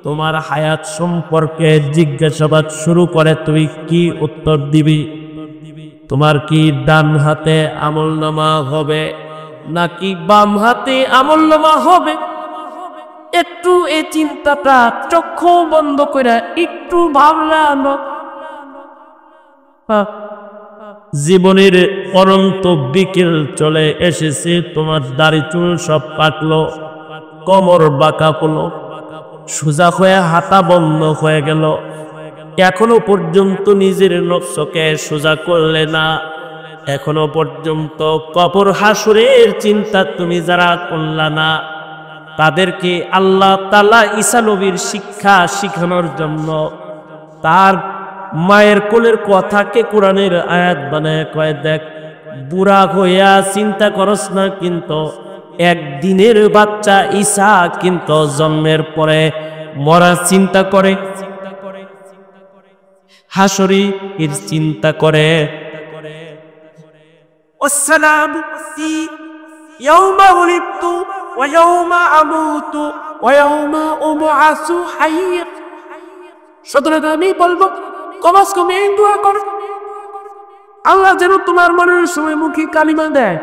তোমার হায়াত সম্পর্কে জিজ্ঞাসাবাদ শুরু করে, তুমি কি উত্তর দিবি? তোমার কি ডান হাতে আমলনামা হবে নাকি বাম হাতে আমলনামা হবে? একটু এই চিন্তাটা চক্ষু বন্ধ করে একটু ভাবলাম, জীবনের অনন্ত বিকেল চলে এসেছে, তোমার দাড়ি চুল সব পাকলো, কোমর বাঁকা হলো, সোজা হয়ে হাঁটা বন্ধ হয়ে গেল, এখনো পর্যন্ত নিজের নফসকে সোজা করলে না, এখনো পর্যন্ত কবর হাসরের চিন্তা তুমি যারা করলা না, তাদেরকে আল্লাহ তাআলা ঈসা নবীর শিক্ষা শিখানোর জন্য তার মায়ের কোলের কথাকে কোরআনের আয়াত বানায় কয়, দেখ বুড়া হইয়া চিন্তা করস না, কিন্তু একদিনের বাচ্চা ঈসা কিন্তু জন্মের পরে মরা চিন্তা করে, হাসরি এর চিন্তা করে। ওয়াসসালামু ইয়াউমা উলিদতু ওয়া ইয়াউমা আমুতু ওয়া ইয়াউমা উবআসু হাইয়্যা। সুতরাং আমি বলবো কমাস কমে দোয়া করো, আল্লাহ যেন তোমার মনের সময় মুখে কালিমা দেয়,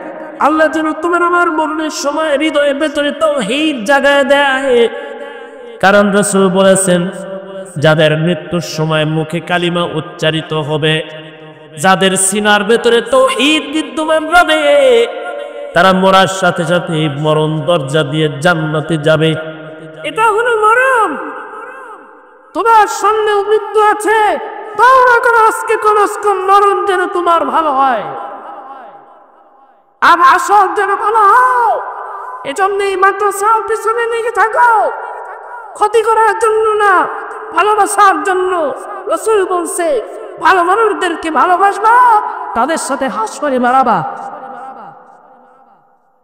আল্লাহ যেন তোমার আমার মনের সময় হৃদয়ের ভেতরে তাওহীদ জাগায় দেয়। কারণ রাসূল বলেছেন, যাদের মৃত্যুর সময় মুখে কালিমা উচ্চারিত হবে, যাদের সিনার ভেতরে তাওহীদ বিদ্যমান হবে, তারা মরার সাথে সাথে মরণ দরজা দিয়ে জান্নাতে যাবে। এটা হলো মরণ। তোমার সামনে মৃত্যু আছে, দয়া করে আজকে কোন মরণ যেন তোমার ভালো হয়, আর আসর যেন ভালো হও। এজন্যই মাদ্রাসার পিছনে লেগে থাকো, ক্ষতি করার জন্য না, ভালোবাসার জন্য। রাসূল বলছে, ভালো মানুষদেরকে ভালোবাসবা, তাদের সাথে হাসরে বাড়াবা।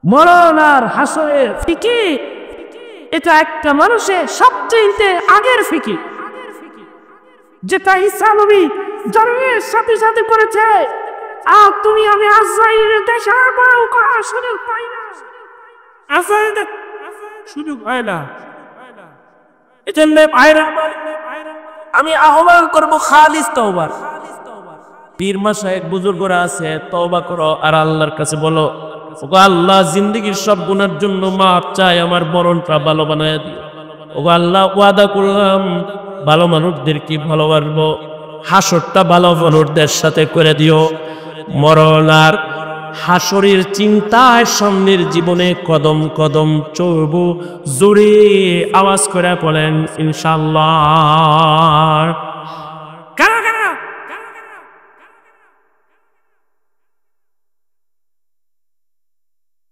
মরণ আর হাসরের ফিকি, এটা একটা মানুষের সবচেয়ে আগের ফিকি, যেটা ঈসা নবী জন্মের সাথে সাথে করেছে। আর তুমি আমি আজরাইলের দেখার পরেও হাসরের পাই না, আজরাইলের সুযোগ হয় না। এজন্য ভাইরা আমি আহ্বান করবো খালিস তওবা। পীর মাশায়েখ বুজুর্গরা আছে, তওবা করো আর আল্লাহর কাছে বলো, ওগো আল্লাহ জিন্দেগীর সব গুনার জন্য মাফ চাই, আমার মরণটা ভালো বানায় দিও। ওগো আল্লাহ ওয়াদা করলাম ভালো মানুষদেরকে ভালোবাসবো, হাসরটা ভালো মানুষদের সাথে করে দিও। মরণ আর হাসরের চিন্তায় সামনের জীবনে কদম কদম চলবো। জোরে আওয়াজ করে বলেন ইনশাআল্লাহ।